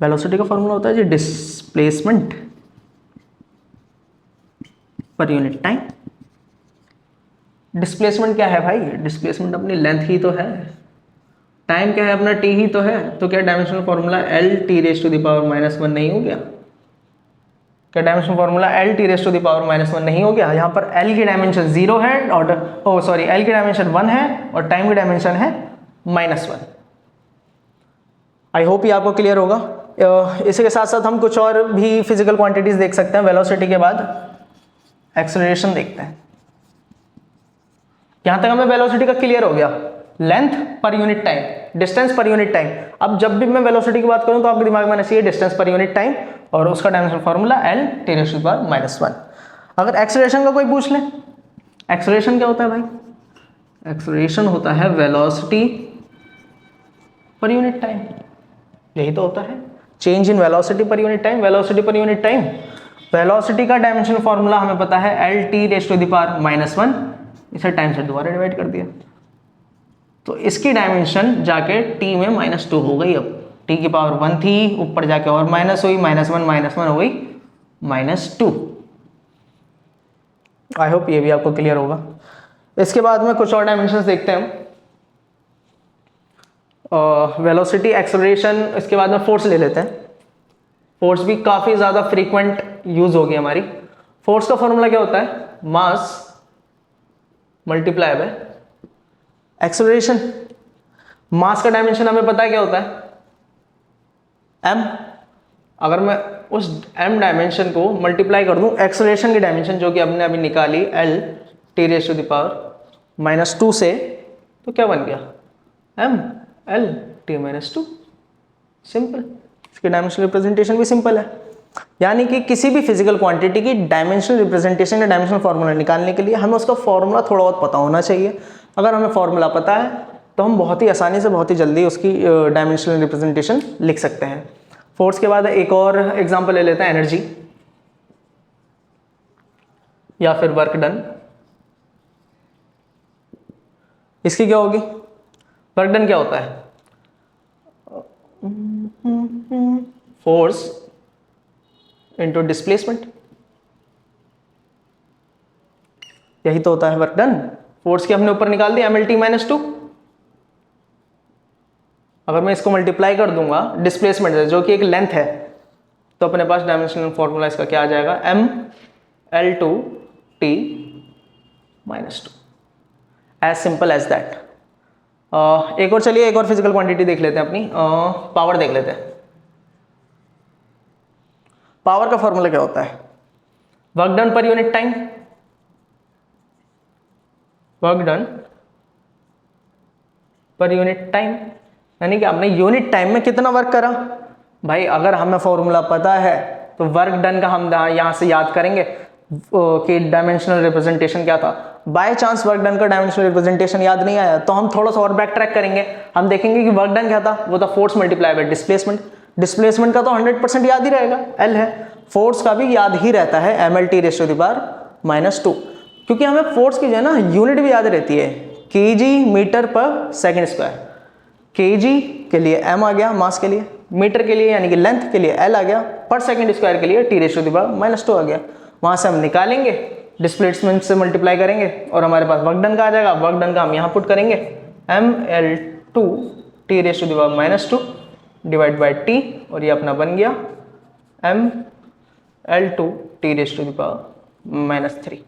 Speaker 1: वेलोसिटी का फॉर्मूला होता है जी displacement per unit time. Displacement क्या है भाई? डिस्प्लेसमेंट अपनी लेंथ ही तो है, टाइम क्या है अपना टी ही तो है। तो क्या dimensional formula L T raise to the power -1 नहीं हो गया? क्या dimensional formula L T raise to the power -1 नहीं हो गया? यहाँ पर एल की डायमेंशन 0 है और एल की डायमेंशन 1 है और टाइम की डायमेंशन है -1। आई होप ये आपको क्लियर होगा। इसी के साथ साथ हम कुछ और भी फिजिकल क्वांटिटीज देख सकते हैं। वेलोसिटी के बाद एक्सेलरेशन देखते हैं। यहां तक हमें वेलोसिटी का क्लियर हो गया, लेंथ पर यूनिट टाइम, डिस्टेंस पर यूनिट टाइम। अब जब भी मैं वेलोसिटी की बात करूं तो आपके दिमाग में आना चाहिए डिस्टेंस पर यूनिट टाइम और उसका dimensional formula L T raise to the power -1। अगर एक्सेलरेशन का कोई पूछ ले, एक्सेलरेशन क्या होता है भाई? एक्सेलरेशन होता है वेलोसिटी पर यूनिट टाइम, यही तो होता है, change in velocity per unit time. Velocity per unit time, velocity का डायमेंशनल फॉर्मूला हमें पता है L T raise to the power -1, इसे टाइम से दोबारा डिवाइड कर दिया तो इसकी डायमेंशन जाके t में -2 हो गई। अब t की पावर 1 थी, ऊपर जाके और माइनस हुई, -1 हो गई -2। आई होप ये भी आपको क्लियर होगा। इसके बाद में कुछ और डायमेंशंस देखते हैं हम। वेलोसिटी, एक्सेलरेशन, इसके बाद में फोर्स ले लेते हैं। फोर्स भी काफ़ी ज़्यादा फ्रीक्वेंट यूज होगी हमारी। फोर्स का फॉर्मूला क्या होता है? Mass multiply by acceleration. Mass का डायमेंशन हमें पता है क्या होता है? m। अगर मैं उस m डायमेंशन को मल्टीप्लाई कर दूं एक्सेलरेशन की डायमेंशन जो कि हमने अभी निकाली l T raise to the power -2 से, तो क्या बन गया? m l t -2। सिंपल, इसकी डायमेंशनल रिप्रेजेंटेशन भी सिंपल है। यानी कि किसी भी फिजिकल क्वांटिटी की डायमेंशनल रिप्रेजेंटेशन या डायमेंशनल फॉर्मूला निकालने के लिए हमें उसका फॉर्मूला थोड़ा बहुत पता होना चाहिए। अगर हमें फॉर्मूला पता है तो हम बहुत ही आसानी से, बहुत ही जल्दी उसकी डायमेंशनल रिप्रेजेंटेशन लिख सकते हैं। फोर्स के बाद एक और एग्जांपल ले लेते हैं, एनर्जी या फिर वर्क डन। इसकी क्या होगी? वर्क डन क्या होता है? फोर्स इनटू डिस्प्लेसमेंट, यही तो होता है वर्क डन। फोर्स की हमने ऊपर निकाल दी mlt -2। अगर मैं इसको मल्टीप्लाई कर दूंगा डिस्प्लेसमेंट से जो कि एक लेंथ है, तो अपने पास डायमेंशनल फॉर्मूला इसका क्या आ जाएगा? m l2 t -2। As simple as that. एक और चलिए, एक और फिजिकल क्वांटिटी देख लेते हैं अपनी, पावर देख लेते हैं। पावर का फॉर्मूला क्या होता है? वर्क डन पर यूनिट टाइम, वर्क डन पर यूनिट टाइम, यानी कि आपने यूनिट टाइम में कितना वर्क करा। भाई अगर हमें फॉर्मूला पता है तो वर्क डन का हम यहां से याद करेंगे कि डायमेंशनल रिप्रेजेंटेशन क्या था। बाय चांस वर्क डन का डायमेंशनल रिप्रेजेंटेशन याद नहीं आया तो हम थोड़ा सा और बैक ट्रैक करेंगे, हम देखेंगे कि वर्क डन क्या था, वो था force multiply by displacement. Displacement का तो 100% याद ही रहेगा, एल है। फोर्स का भी याद ही रहता है, mlt raise to the power -2, क्योंकि हमें फोर्स की जो है ना यूनिट भी याद रहती है, kg मीटर पर सेकंड स्क्वायर। kg के लिए m आ गया मास के लिए, मीटर के लिए यानी कि लेंथ के लिए l आ गया, पर सेकंड स्क्वायर के लिए t raise to the power -2 आ गया। वहां से हम निकालेंगे, डिस्प्लेसमेंट से मल्टीप्लाई करेंगे और हमारे पास वर्क डन का आ जाएगा। वर्क डन का हम यहाँ पुट करेंगे ml2 t raise to the power -2 divide by t, और ये अपना बन गया ml2 t raise to the power -3।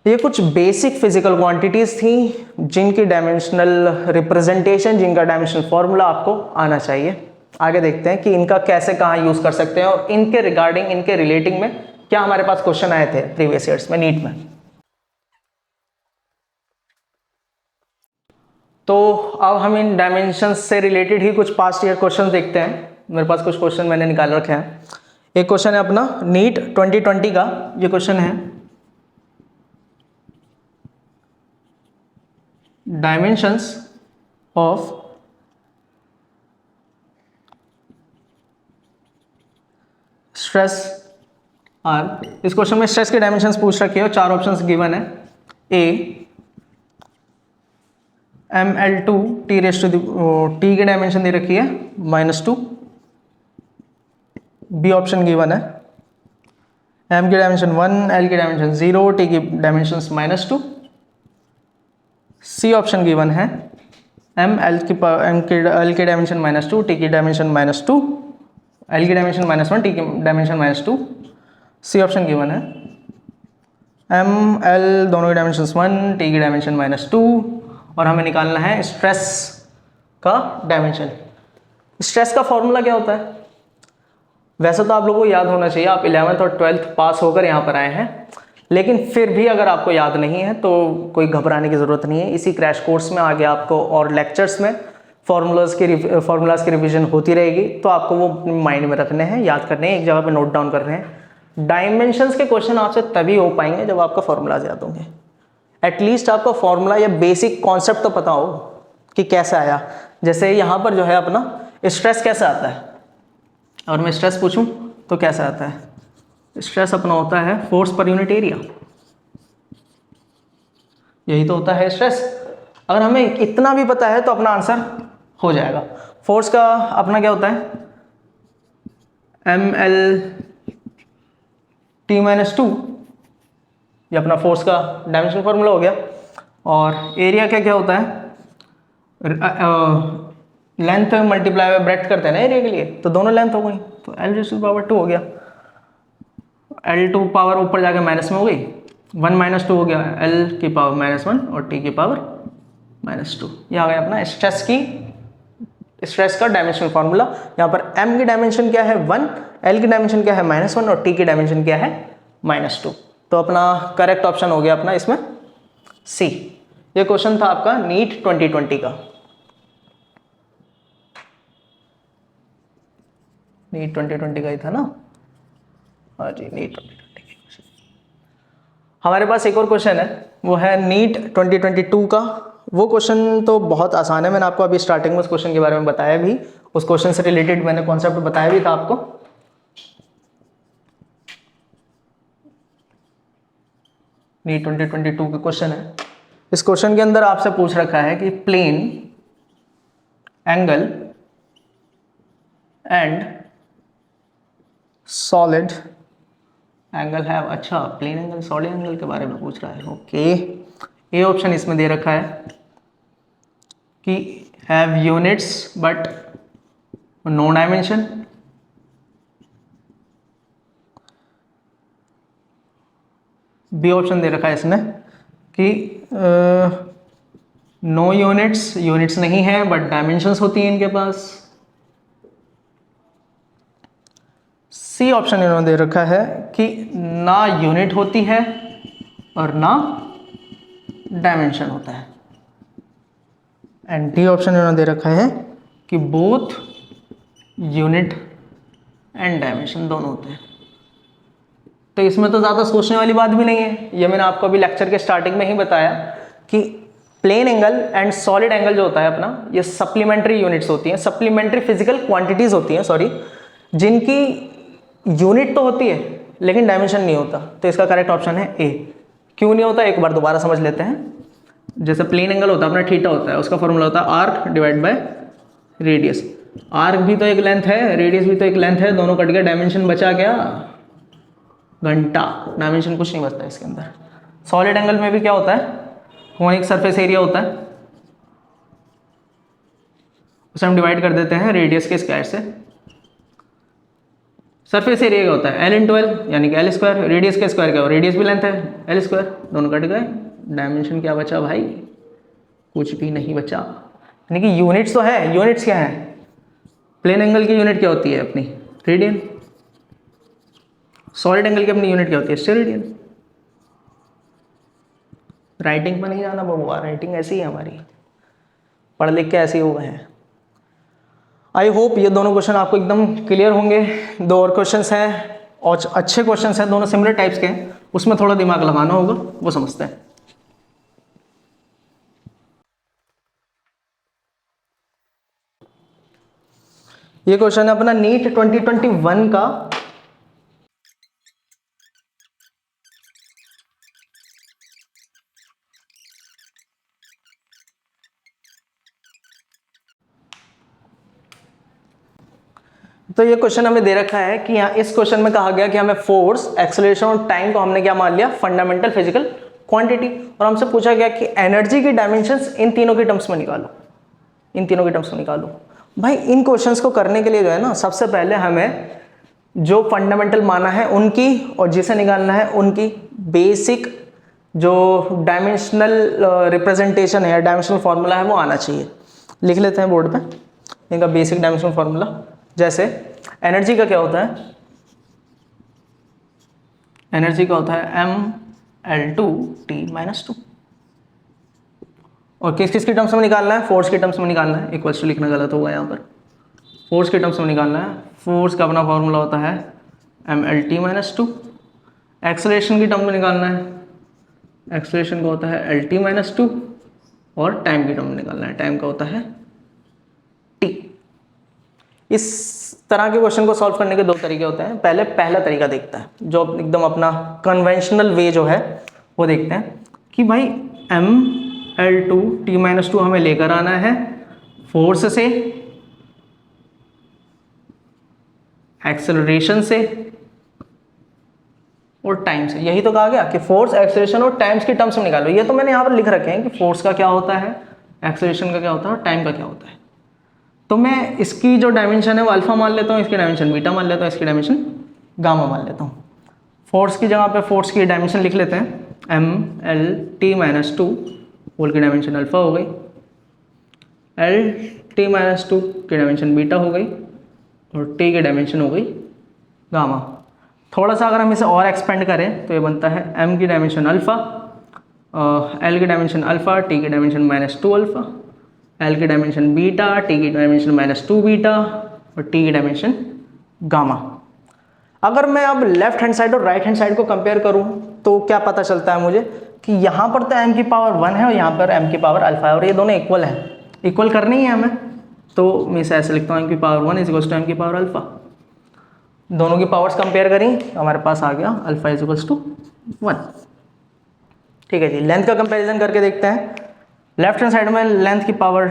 Speaker 1: ये कुछ बेसिक फिजिकल क्वांटिटीज थी जिनकी डायमेंशनल रिप्रेजेंटेशन, जिनका डायमेंशनल फॉर्मूला आपको आना चाहिए। आगे देखते हैं कि इनका कैसे कहाँ यूज कर सकते हैं और इनके रिगार्डिंग, इनके रिलेटिंग में क्या हमारे पास क्वेश्चन आए थे प्रीवियस ईयर्स में, नीट में। तो अब हम इन डायमेंशंस से रिलेटेड ही कुछ पास्ट ईयर क्वेश्चन देखते हैं। मेरे पास कुछ क्वेश्चन मैंने निकाल रखे हैं। एक क्वेश्चन है अपना नीट 2020 का, ये क्वेश्चन है डायमेंशंस ऑफ स्ट्रेस आर। इस क्वेश्चन में स्ट्रेस के डायमेंशंस पूछ रखे हो, 4 ऑप्शंस गिवन है। A ml2 T raise to T की डायमेंशन दे रखी है -2। बी ऑप्शन गिवन है m की डायमेंशन 1, l की डायमेंशन 0, t की डायमेंशन -2। सी ऑप्शन गिवन है l की डायमेंशन -2, t की डायमेंशन -2, l की डायमेंशन -1, t की डायमेंशन -2। सी ऑप्शन गिवन है l दोनों की डायमेंशन 1, t की डायमेंशन -2, और हमें निकालना है स्ट्रेस का डायमेंशन। स्ट्रेस का फॉर्मूला क्या होता है? वैसे तो आप लोगों को याद होना चाहिए, आप 11th और 12th पास होकर यहाँ पर आए हैं, लेकिन फिर भी अगर आपको याद नहीं है तो कोई घबराने की ज़रूरत नहीं है। इसी क्रैश कोर्स में आगे आपको और लेक्चर्स में फार्मूलाज की रिवीजन होती रहेगी, तो आपको वो माइंड में रखने हैं, याद करने हैं, एक जगह पे नोट डाउन करने हैं। डायमेंशंस के क्वेश्चन आपसे तभी हो पाएंगे जब आपका फॉर्मूलाज याद होंगे। एटलीस्ट आपका फॉर्मूला या बेसिक कॉन्सेप्ट तो पता हो कि कैसे आया। जैसे यहाँ पर जो है अपना स्ट्रेस कैसे आता है, और मैं स्ट्रेस पूछूं तो कैसे आता है? स्ट्रेस अपना होता है फोर्स पर यूनिट एरिया, यही तो होता है स्ट्रेस। अगर हमें इतना भी पता है तो अपना आंसर हो जाएगा। फोर्स का अपना क्या होता है? ml t-2, ये अपना फोर्स का डायमेंशन फॉर्मूला हो गया। और एरिया क्या क्या होता है? लेंथ मल्टीप्लाई बाय ब्रेड्थ करते हैं ना एरिया के लिए, तो दोनों लेंथ हो गई, तो l⁻² हो गया। l2 पावर ऊपर जाके माइनस में हो गई, 1 - 2 हो गया, l की पावर -1 और t की पावर -2। ये आ गया अपना स्ट्रेस का डायमेंशन फॉर्मूला। यहाँ पर m की डायमेंशन क्या है 1, l की डायमेंशन क्या है -1 और t की डायमेंशन क्या है -2। तो अपना करेक्ट ऑप्शन हो गया अपना इसमें सी। ये क्वेश्चन था आपका नीट 2020 का। नीट 2020 का ही था ना? हाँ जी, नीट 2020 का क्वेश्चन। हमारे पास एक और क्वेश्चन है, वो है नीट 2022 का। वो क्वेश्चन तो बहुत आसान है, मैंने आपको अभी स्टार्टिंग में उस क्वेश्चन के बारे में बताया भी, उस क्वेश्चन से रिलेटेड मैंने कॉन्सेप्ट बताया भी था आपको। नीट 2022 का क्वेश्चन है। इस क्वेश्चन के अंदर आपसे पूछ रखा है कि plane, angle and solid angle है। अच्छा, प्लेन एंगल सॉलिड एंगल के बारे में पूछ रहा है। ओके, ए ऑप्शन इसमें दे रखा है कि have units but no dimension. B option दे रखा है इसमें कि नो यूनिट्स नहीं है बट डायमेंशंस होती हैं इनके पास। सी ऑप्शन इन्होंने दे रखा है कि ना यूनिट होती है और ना डायमेंशन होता है। एंड डी ऑप्शन इन्होंने दे रखा है कि बोथ यूनिट एंड डायमेंशन दोनों होते हैं। तो इसमें तो ज़्यादा सोचने वाली बात भी नहीं है, ये मैंने आपको अभी लेक्चर के स्टार्टिंग में ही बताया कि plane angle and solid angle जो होता है अपना, ये सप्लीमेंट्री यूनिट्स होती हैं, सप्लीमेंट्री फिजिकल क्वांटिटीज होती हैं, सॉरी, जिनकी यूनिट तो होती है लेकिन डायमेंशन नहीं होता। तो इसका करेक्ट ऑप्शन है ए। क्यों नहीं होता, एक बार दोबारा समझ लेते हैं। जैसे प्लेन एंगल होता है अपना थीटा होता है, उसका फॉर्मूला होता है arc divide by radius. Arc भी तो एक लेंथ है, रेडियस भी तो एक लेंथ है, दोनों कट गए, डायमेंशन बचा क्या? घंटा। डायमेंशन कुछ नहीं बचता इसके अंदर। सॉलिड एंगल में भी क्या होता है? कोनिक सरफेस एरिया होता है, उसे हम डिवाइड कर देते हैं रेडियस के स्क्वायर से। सरफेस एरिया क्या होता है? L×L यानी कि L²। रेडियस का स्क्वायर क्या हो? रेडियस भी लेंथ है, L²। दोनों कट गए, डायमेंशन क्या बचा भाई? कुछ भी नहीं बचा। यानी कि यूनिट्स तो है। यूनिट्स क्या है? प्लेन एंगल की यूनिट क्या होती है अपनी? रेडियन। सॉलिड एंगल की अपनी यूनिट क्या होती है? स्टेरेडियन। राइटिंग पर नहीं जाना बबुआ, राइटिंग ऐसी ही है हमारी, पढ़ लिख के ऐसे ही हो गए हैं। आई होप ये दोनों क्वेश्चन आपको एकदम क्लियर होंगे। 2 और क्वेश्चंस हैं और अच्छे क्वेश्चंस हैं, दोनों सिमिलर टाइप्स के हैं, उसमें थोड़ा दिमाग लगाना होगा, वो समझते हैं। ये क्वेश्चन है अपना नीट 2021 का। तो ये क्वेश्चन हमें दे रखा है कि यहाँ इस क्वेश्चन में कहा गया कि हमें फोर्स, एक्सेलरेशन और टाइम को हमने क्या मान लिया, फंडामेंटल फिजिकल क्वांटिटी, और हमसे पूछा गया कि एनर्जी की डायमेंशंस इन तीनों के टर्म्स में निकालो, इन तीनों के टर्म्स में निकालो। भाई इन क्वेश्चंस को करने के लिए जो है ना, सबसे पहले हमें जो फंडामेंटल माना है उनकी और जिसे निकालना है उनकी बेसिक जो डायमेंशनल रिप्रेजेंटेशन है, डायमेंशनल फॉर्मूला है वो आना चाहिए। लिख लेते हैं बोर्ड पे इनका बेसिक डायमेंशनल फॉर्मूला। जैसे एनर्जी का क्या होता है, एनर्जी का होता है mL2T-2, और किस किस के टर्म्स में निकालना है, फोर्स के टर्म्स में निकालना है। इक्वल्स टू लिखना गलत होगा यहाँ पर, फोर्स के टर्म्स में निकालना है। फोर्स का अपना फॉर्मूला होता है mL2। एक्सेलरेशन की टर्म में निकालना है, एक्सेलरेशन का होता है L2, और टाइम की टर्म में निकालना है, टाइम का होता है T। इस तरह के क्वेश्चन को सॉल्व करने के दो तरीके होते हैं। पहला तरीका देखता है जो एकदम अपना कन्वेंशनल वे जो है वो देखते हैं कि भाई mL2T-2 हमें लेकर आना है फोर्स से, एक्सेलरेशन से और टाइम से। यही तो कहा गया कि फोर्स, एक्सेलरेशन और टाइम्स की टर्म्स में निकालो। ये तो मैंने यहाँ पर लिख रखे हैं कि फोर्स का क्या होता है, एक्सेलरेशन का क्या होता है और टाइम का क्या होता है। तो मैं इसकी जो डायमेंशन है वो अल्फा मान लेता हूँ, इसकी डायमेंशन बीटा मान लेता हूँ, इसकी डायमेंशन गामा मान लेता हूँ। फोर्स की जगह पे फोर्स की डायमेंशन लिख लेते हैं, mL2 होल की डायमेंशन अल्फा हो गई, L2 की डायमेंशन बीटा हो गई, और T की डायमेंशन हो गई गामा। थोड़ा सा अगर हम इसे और एक्सपेंड करें तो ये बनता है m की डायमेंशन अल्फा, L की डायमेंशन अल्फा, T की डायमेंशन -2 अल्फा, L की डायमेंशन बीटा, T की डायमेंशन -2 बीटा, और T की डायमेंशन गामा। अगर मैं अब लेफ्ट हैंड साइड और राइट हैंड साइड को कंपेयर करूं तो क्या पता चलता है मुझे कि यहाँ पर तो m की पावर 1 है और यहाँ पर m की पावर अल्फा है, और ये दोनों इक्वल है, इक्वल करनी है हमें। तो मैं इसे ऐसे लिखता हूँ, m की पावर 1 इज m की पावर अल्फा। दोनों की पावर्स कंपेयर करी, हमारे पास आ गया अल्फा इज 1। ठीक है जी, लेंथ का कंपैरिजन करके देखते हैं। लेफ्ट हैंड साइड में लेंथ की पावर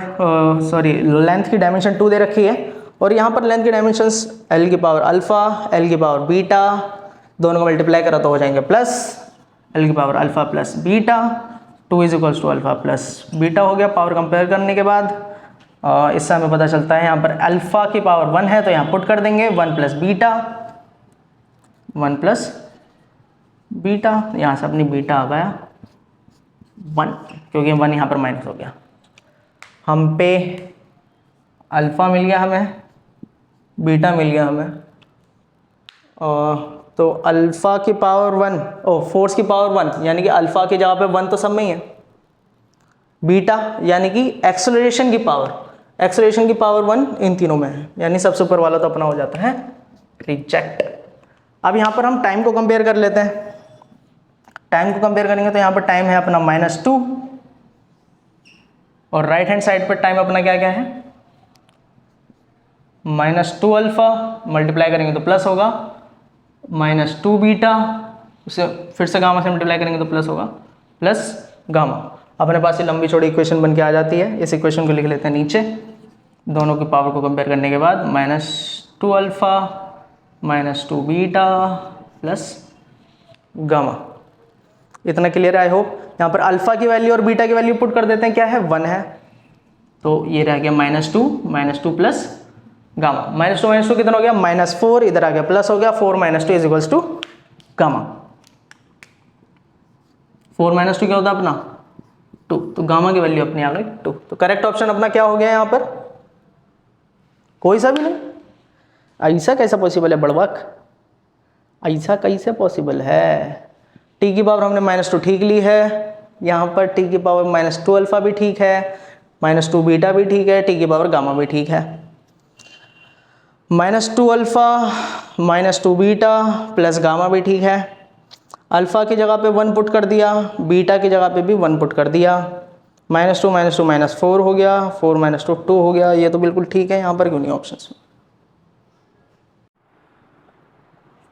Speaker 1: लेंथ की डायमेंशन 2 दे रखी है, और यहाँ पर लेंथ की डायमेंशंस L की पावर अल्फा, L की पावर बीटा, दोनों को मल्टीप्लाई करा तो हो जाएंगे प्लस L की power alpha plus beta, 2 is alpha plus beta हो गया। पावर कंपेयर करने के बाद इससे हमें पता चलता है यहाँ पर अल्फा की पावर 1 है तो यहाँ पुट कर देंगे 1 प्लस बीटा, 1 प्लस बीटा, यहाँ से अपनी बीटा आ गया 1, क्योंकि 1 यहाँ पर माइनस हो गया। हम पे अल्फ़ा मिल गया हमें, बीटा मिल गया हमें, तो अल्फ़ा की पावर 1 फोर्स की पावर 1 यानी कि अल्फ़ा की जगह पे 1 तो सब में ही है। बीटा यानी कि एक्सेलरेशन की पावर 1 इन तीनों में है, यानी सबसे ऊपर वाला तो अपना हो जाता है रिजेक्ट। अब यहाँ पर हम टाइम को कंपेयर कर लेते हैं। टाइम को कंपेयर करेंगे तो यहाँ पर टाइम है अपना -2, और राइट हैंड साइड पर टाइम अपना क्या क्या है, -2 अल्फ़ा, मल्टीप्लाई करेंगे तो प्लस होगा, -2 बीटा, उसे फिर से गामा से मल्टीप्लाई करेंगे तो प्लस होगा, प्लस गामा। अपने पास ये लंबी चौड़ी इक्वेशन बन के आ जाती है। इस इक्वेशन को लिख लेते हैं नीचे, दोनों की पावर को कंपेयर करने के बाद -2 अल्फ़ा, -2 बीटा प्लस गामा। इतना क्लियर है आई होप। यहाँ पर अल्फ़ा की वैल्यू और बीटा की वैल्यू पुट कर देते हैं, क्या है 1 है, तो ये रह गया -2 प्लस गामा। -2 कितना हो गया, -4, इधर आ गया प्लस हो गया, 4 - 2 इज इक्वल्स टू गामा। 4 - 2 क्या होता है अपना 2, तो गामा की वैल्यू अपनी आ गई 2। तो करेक्ट ऑप्शन अपना क्या हो गया यहाँ पर, कोई सा भी नहीं। ऐसा कैसा पॉसिबल है बड़बक, ऐसा कैसे पॉसिबल है। टी की पावर हमने -2 ठीक ली है, यहाँ पर टी की पावर -2 अल्फ़ा भी ठीक है, -2 बीटा भी ठीक है, टी की पावर गामा भी ठीक है। -2 अल्फ़ा, -2 बीटा प्लस गामा भी ठीक है। अल्फ़ा की जगह पे 1 पुट कर दिया, बीटा की जगह पे भी 1 पुट कर दिया, -2 -4 हो गया, 4 - 2 हो गया। ये तो बिल्कुल ठीक है, यहाँ पर क्यों नहीं ऑप्शंस में।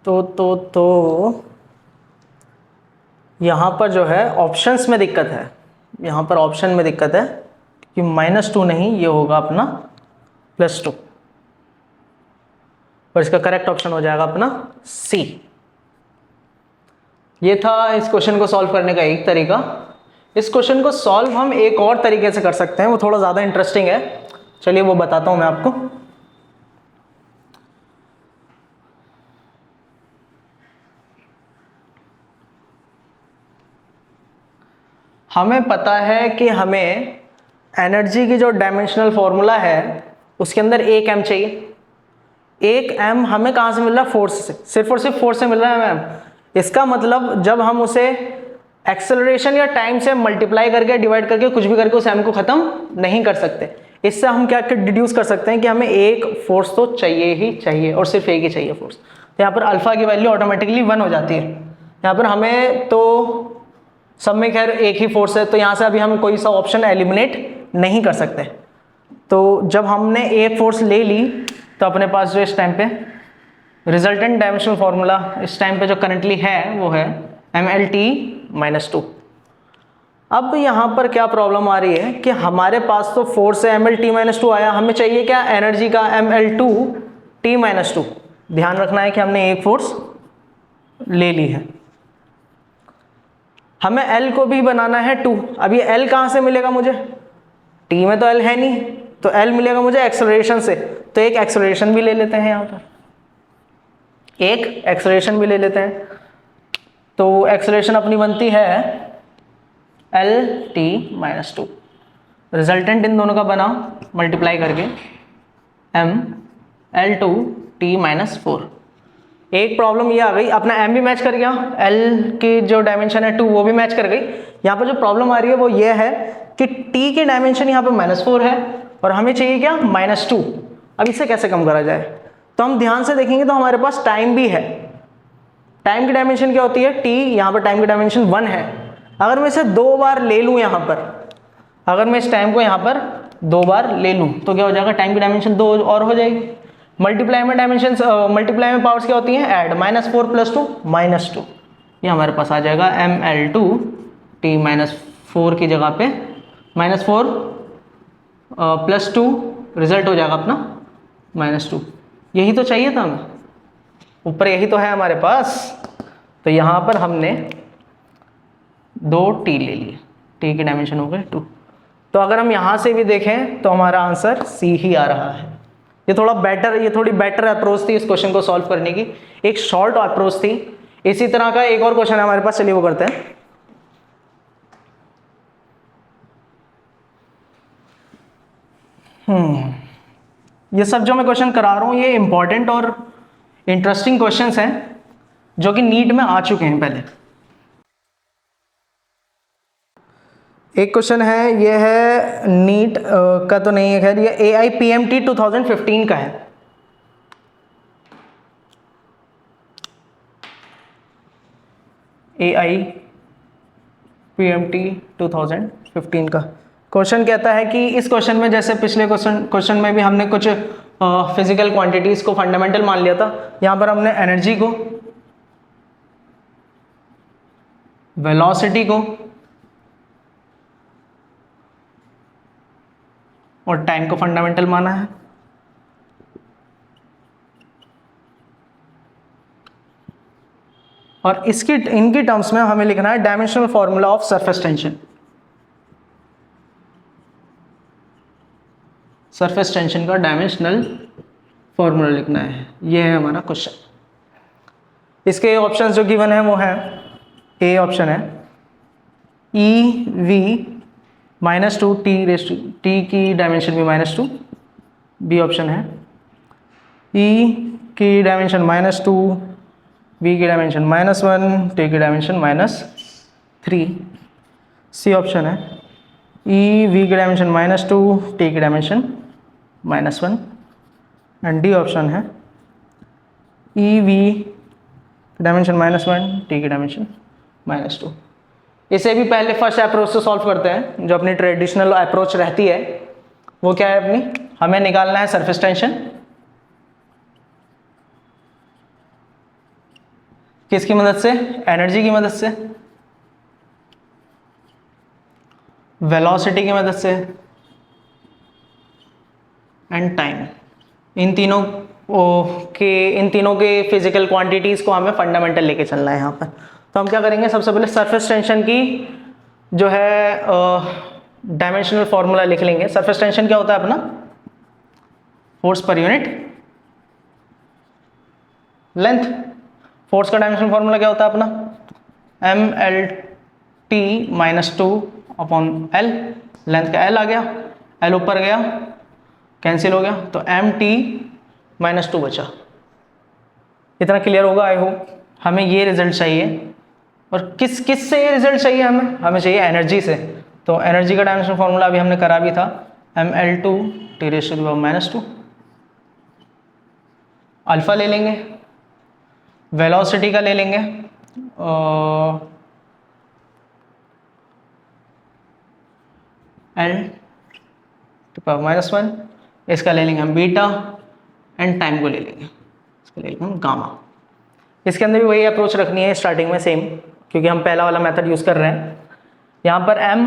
Speaker 1: तो यहाँ पर जो है ऑप्शंस में दिक्कत है, यहाँ पर ऑप्शन में दिक्कत है कि -2 नहीं, ये होगा अपना +2। और इसका करेक्ट ऑप्शन हो जाएगा अपना सी। ये था इस क्वेश्चन को सॉल्व करने का एक तरीका। इस क्वेश्चन को सॉल्व हम एक और तरीके से कर सकते हैं, वो थोड़ा ज़्यादा इंटरेस्टिंग है। चलिए वो बताता हूं मैं आपको। हमें पता है कि हमें एनर्जी की जो डायमेंशनल फॉर्मूला है उसके अंदर एक एम चाहिए। एक एम हमें कहाँ से मिल रहा है? फोर्स से, सिर्फ और सिर्फ फोर्स से मिल रहा है मैम। इसका मतलब जब हम उसे एक्सेलरेशन या टाइम से मल्टीप्लाई करके डिवाइड करके कुछ भी करके उस एम को खत्म नहीं कर सकते। इससे हम क्या डिड्यूस कर सकते हैं कि हमें एक फोर्स तो चाहिए ही चाहिए और सिर्फ एक ही चाहिए फोर्स। तो यहाँ पर अल्फा की वैल्यू ऑटोमेटिकली 1 हो जाती है। यहाँ पर हमें तो सब में खैर एक ही फोर्स है, तो यहाँ से अभी हम कोई सा ऑप्शन एलिमिनेट नहीं कर सकते। तो जब हमने एक फोर्स ले ली तो अपने पास जो इस टाइम पे रिजल्टेंट डायमेंशनल फॉर्मूला इस टाइम पे जो करंटली है वो है mlt-2। अब यहाँ पर क्या प्रॉब्लम आ रही है कि हमारे पास तो फोर्स है mlt-2 आया, हमें चाहिए क्या? एनर्जी का ml2t-2। ध्यान रखना है कि हमने एक फोर्स ले ली है, हमें L को भी बनाना है 2। अब ये L कहाँ से मिलेगा मुझे? T में तो L है नहीं, तो L मिलेगा मुझे एक्सेलरेशन से। तो एक एक्सेलरेशन भी ले लेते हैं, यहाँ पर एक एक्सेलरेशन भी ले लेते हैं। तो एक्सेलरेशन अपनी बनती है LT-2। रिजल्टेंट इन दोनों का बना मल्टीप्लाई करके ml2t-4। एक प्रॉब्लम ये आ गई, अपना m भी मैच कर गया, l की जो डायमेंशन है 2 वो भी मैच कर गई। यहाँ पर जो प्रॉब्लम आ रही है वो ये है कि t की डायमेंशन यहाँ पर -4 है और हमें चाहिए क्या? -2। अब इसे कैसे कम करा जाए? तो हम ध्यान से देखेंगे तो हमारे पास टाइम भी है। टाइम की डायमेंशन क्या होती है? t। यहाँ पर टाइम की डायमेंशन 1 है। अगर मैं इसे 2 बार ले लूँ यहाँ पर, अगर मैं इस टाइम को यहाँ पर 2 बार ले लूँ तो क्या हो जाएगा? टाइम की डायमेंशन 2 और हो जाएगी। मल्टीप्लाई में डायमेंशन मल्टीप्लाई में पावर्स क्या होती हैं? ऐड, -4 + 2 -2। ये हमारे पास आ जाएगा ml2t-4 की जगह पे -4 + 2 रिजल्ट हो जाएगा अपना -2। यही तो चाहिए था हमें, ऊपर यही तो है हमारे पास। तो यहाँ पर हमने 2t ले लिए, t की डायमेंशन हो गई 2। तो अगर हम यहाँ से भी देखें तो हमारा आंसर C ही आ रहा है। ये थोड़ी बेटर अप्रोच थी इस क्वेश्चन को सॉल्व करने की, एक शॉर्ट अप्रोच थी। इसी तरह का एक और क्वेश्चन है हमारे पास, चलिए वो करते हैं। ये सब जो मैं क्वेश्चन करा रहा हूँ ये इंपॉर्टेंट और इंटरेस्टिंग क्वेश्चंस हैं जो कि नीट में आ चुके हैं पहले। एक क्वेश्चन है, ये है नीट का तो नहीं है खैर, ये AIPMT 2015 का है। AIPMT 2015 का क्वेश्चन कहता है कि इस क्वेश्चन में जैसे पिछले क्वेश्चन में भी हमने कुछ फिजिकल क्वांटिटीज को फंडामेंटल मान लिया था, यहाँ पर हमने एनर्जी को, वेलोसिटी को और टाइम को फंडामेंटल माना है। और इनकी टर्म्स में हमें लिखना है dimensional formula of surface tension. Surface tension का डायमेंशनल फॉर्मूला लिखना है, ये है हमारा क्वेश्चन। इसके ऑप्शंस जो गिवन है वो है, ए ऑप्शन है EV-2 t की डायमेंशन भी -2, बी ऑप्शन है E की डायमेंशन -2, V की डायमेंशन -1, T की डायमेंशन -3, सी ऑप्शन है EV की डायमेंशन -2, T की डायमेंशन -1 एंड डी ऑप्शन है EV की डायमेंशन -1, T की डायमेंशन -2। इसे भी पहले फर्स्ट अप्रोच से सॉल्व करते हैं, जो अपनी ट्रेडिशनल अप्रोच रहती है। वो क्या है अपनी? हमें निकालना है सरफेस टेंशन। किसकी मदद से? एनर्जी की मदद से, वेलोसिटी की मदद से एंड टाइम। इन तीनों ओके, इन तीनों के फिजिकल क्वांटिटीज को हमें फंडामेंटल लेके चलना है यहाँ पर। तो हम क्या करेंगे, सबसे पहले सरफेस टेंशन की जो है डायमेंशनल फॉर्मूला लिख लेंगे। सरफेस टेंशन क्या होता है अपना, force per unit length. Force का डायमेंशनल फॉर्मूला क्या होता है अपना, mlt minus 2 upon L. Length का एल आ गया, एल ऊपर गया कैंसिल हो गया, तो mt माइनस 2 बचा। इतना क्लियर होगा आई होप। हमें ये रिजल्ट चाहिए, और किस से ये रिजल्ट चाहिए, हमें चाहिए एनर्जी से। तो एनर्जी का डायमेंशनल फॉर्मूला अभी हमने करा भी था, ml2 (10⁻²). अल्फा ले लेंगे, वेलोसिटी का ले लेंगे L⁻⁻1, इसका ले लेंगे हम बीटा, एंड टाइम को ले लेंगे, इसका ले लेंगे हम गामा। इसके अंदर भी वही अप्रोच रखनी है स्टार्टिंग में सेम, क्योंकि हम पहला वाला मेथड यूज़ कर रहे हैं। यहाँ पर m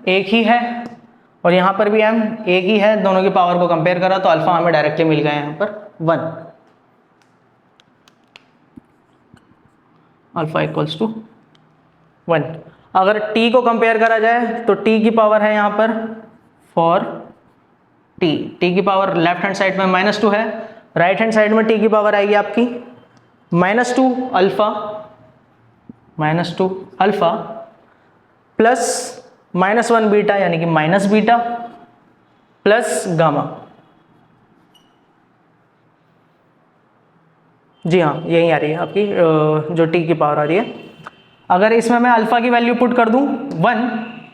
Speaker 1: एक ही है और यहाँ पर भी m एक ही है, दोनों की पावर को कंपेयर करा तो अल्फा हमें डायरेक्टली मिल गया यहाँ पर 1, अल्फा इक्वल्स टू 1। अगर t को कंपेयर करा जाए तो t की पावर है यहाँ पर फॉर t की पावर लेफ्ट हैंड साइड में -2 है, राइट हैंड साइड में t की पावर आएगी आपकी -2 अल्फा प्लस -1 बीटा, यानी कि माइनस बीटा प्लस गामा। जी हाँ, यही आ रही है आपकी जो t की पावर आ रही है। अगर इसमें मैं अल्फा की वैल्यू पुट कर दूं 1,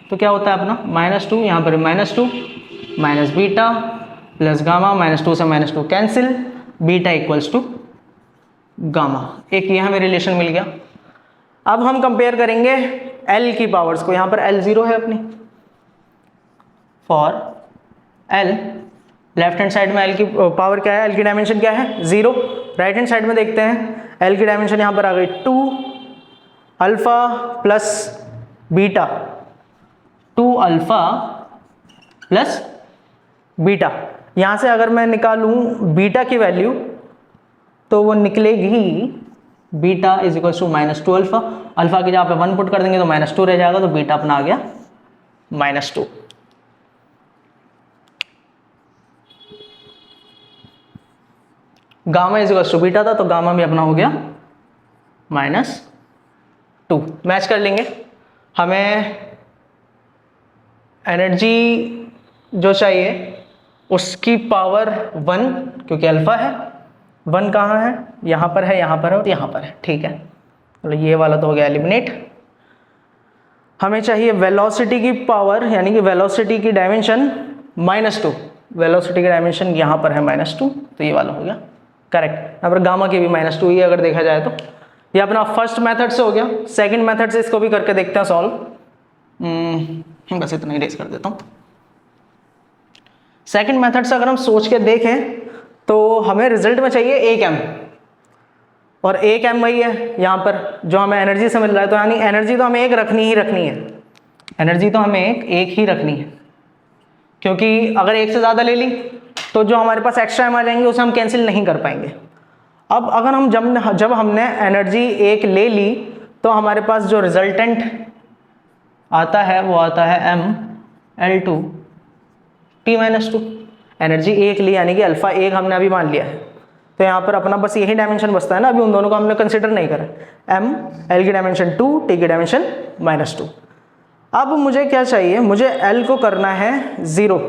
Speaker 1: तो क्या होता है अपना -2, यहाँ पर -2 माइनस बीटा प्लस गामा, -2 से -2 cancel, beta equals to gamma. एक ये हमें रिलेशन मिल गया। अब हम कंपेयर करेंगे L की पावर्स को। यहाँ पर L 0 है अपनी, for L left hand side में L की पावर क्या है, L की डायमेंशन क्या है 0। राइट हैंड साइड में देखते हैं, L की डायमेंशन यहाँ पर आ गई 2 alpha plus beta, 2 alpha plus beta. यहाँ से अगर मैं निकालूं बीटा की वैल्यू तो वो निकलेगी beta is equal to -2 alpha. Alpha की जहाँ पे 1 पुट कर देंगे तो -2 रह जाएगा, तो बीटा अपना आ गया -2। Gamma is equal to beta था, तो गामा भी अपना हो गया -2। मैच कर लेंगे। हमें एनर्जी जो चाहिए उसकी पावर 1, क्योंकि अल्फा है, 1 कहाँ है, यहाँ पर है, यहाँ पर है और यहाँ पर है, ठीक है। तो ये वाला तो हो गया एलिमिनेट। हमें चाहिए वेलोसिटी की पावर, यानी कि वेलोसिटी की डायमेंशन -2। वेलोसिटी की डायमेंशन यहाँ पर है -2, तो ये वाला हो गया करेक्ट। यहाँ पर गामा की भी -2 ही अगर देखा जाए तो। ये अपना फर्स्ट मेथड से हो गया। सेकंड मेथड से इसको भी करके देखते हैं सॉल्व। बस इतना ही रेस कर देता हूँ। सेकंड मेथड से अगर हम सोच के देखें तो हमें रिजल्ट में चाहिए 1 m, और 1 m वही है यहाँ पर जो हमें एनर्जी से मिल रहा है। तो यानी एनर्जी तो हमें एक रखनी ही रखनी है, एनर्जी तो हमें एक ही रखनी है, क्योंकि अगर एक से ज़्यादा ले ली तो जो हमारे पास एक्स्ट्रा एम आ जाएंगे उसे हम कैंसिल नहीं कर पाएंगे। अब अगर हम जब हमने एनर्जी एक ले ली तो हमारे पास जो रिजल्टेंट आता है वो आता है mL2t-2। एनर्जी एक ली, यानी कि अल्फा एक हमने अभी मान लिया है, तो यहाँ पर अपना बस यही डायमेंशन बचता है ना, अभी उन दोनों को हमने कंसिडर नहीं करा। m L की डायमेंशन 2, t की डायमेंशन -2। अब मुझे क्या चाहिए, मुझे L को करना है 0।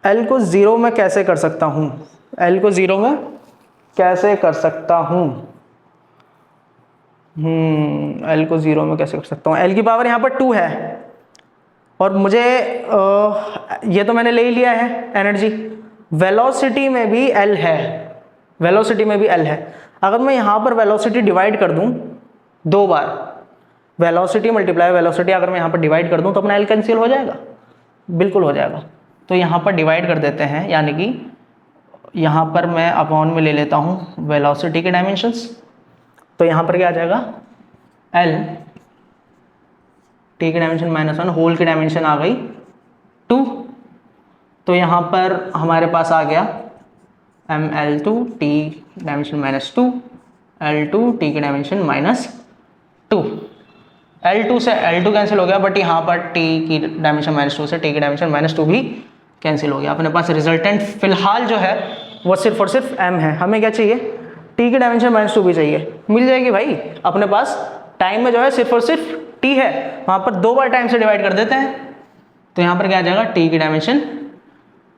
Speaker 1: L को 0 में कैसे कर सकता हूँ, L को 0 में कैसे कर सकता हूँ, L को 0 में कैसे कर सकता हूँ। L की पावर यहाँ पर 2 है और मुझे ये तो मैंने ले ही लिया है एनर्जी। वेलोसिटी में भी L है, वेलोसिटी में भी L है। अगर मैं यहाँ पर वेलोसिटी डिवाइड कर दूँ 2 बार, वेलोसिटी मल्टीप्लाई वेलोसिटी अगर मैं यहाँ पर डिवाइड कर दूँ तो अपना L कैंसिल हो जाएगा, बिल्कुल हो जाएगा। तो यहाँ पर डिवाइड कर देते हैं, यानी कि यहाँ पर मैं अपॉन में ले लेता हूँ वेलोसिटी के डायमेंशंस। तो यहाँ पर क्या आ जाएगा, L t की डायमेंशन -1, होल की डायमेंशन आ गई 2। तो यहाँ पर हमारे पास आ गया ml2 t dimension -2, L2 t की डायमेंशन -2। L2 से L2 कैंसिल हो गया, बट यहाँ पर t की डायमेंशन -2 से t की डायमेंशन -2 भी कैंसिल हो गया। अपने पास रिजल्टेंट फिलहाल जो है वो सिर्फ और सिर्फ m है। हमें क्या चाहिए? t की डायमेंशन -2 भी चाहिए। मिल जाएगी भाई। अपने पास टाइम में जो है सिर्फ और सिर्फ t है, वहाँ पर 2 बार टाइम से डिवाइड कर देते हैं, तो यहाँ पर क्या आ जाएगा? t की डायमेंशन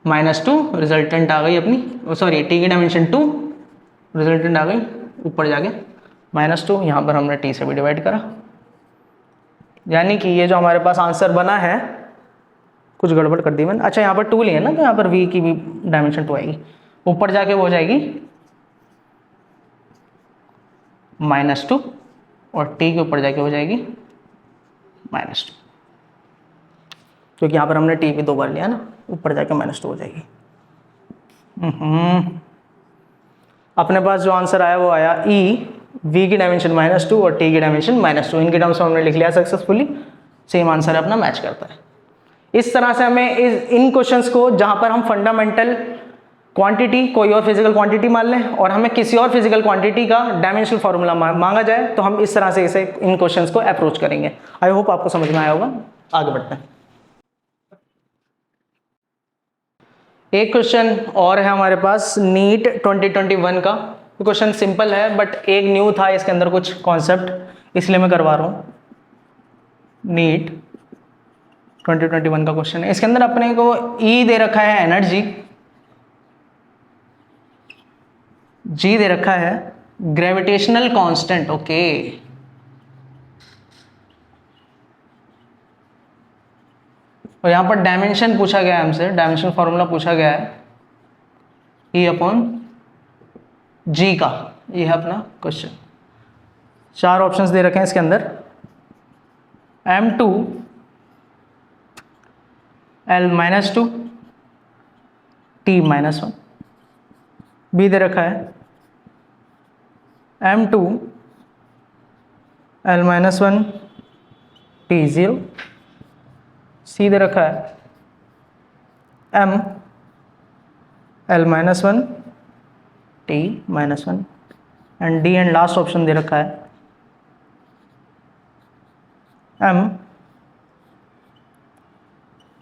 Speaker 1: -2, रिजल्टेंट आ गई अपनी, सॉरी t की डायमेंशन 2, रिजल्टेंट आ गई ऊपर जाके -2। यहाँ पर हमने t से भी डिवाइड करा, यानी कि ये जो हमारे पास आंसर बना है, कुछ गड़बड़ कर दी मैंने। अच्छा, यहाँ पर 2 लिए ना, तो यहाँ पर v की भी डायमेंशन 2 आएगी, ऊपर जाके वो हो जाएगी -2 और t के ऊपर जाके हो जाएगी -2, क्योंकि यहाँ पर हमने t भी 2 बार लिया ना, ऊपर जाके -2 हो जाएगी। अपने पास जो आंसर आया वो आया e, v की डायमेंशन -2 और t की डायमेंशन -2। इनके टर्म्स में हमने लिख लिया सक्सेसफुली, सेम आंसर है अपना, मैच करता है। इस तरह से हमें इन क्वेश्चंस को, जहाँ पर हम फंडामेंटल क्वांटिटी कोई और फिजिकल क्वांटिटी मान लें और हमें किसी और फिजिकल क्वांटिटी का डायमेंशनल फार्मूला मांगा जाए, तो हम इस तरह से इसे इन क्वेश्चंस को अप्रोच करेंगे। आई होप आपको समझ में आया होगा। आगे बढ़ते हैं। एक क्वेश्चन और है हमारे पास नीट 2021 का। क्वेश्चन सिंपल है, बट एक न्यू था इसके अंदर कुछ कॉन्सेप्ट, इसलिए मैं करवा रहा हूँ। नीट 2021 का क्वेश्चन है। इसके अंदर अपने को E दे रखा है एनर्जी, G दे रखा है ग्रेविटेशनल कांस्टेंट। ओके, और यहाँ पर डायमेंशन पूछा गया है हमसे, डायमेंशन फॉर्मूला पूछा गया है E/G का। ये है अपना क्वेश्चन। 4 ऑप्शंस दे रखे हैं इसके अंदर, m2 L-2 T-1, B दे रखा है m2 L-1 T0, C दे रखा है m L-1 T-1, and D and last option दे रखा है m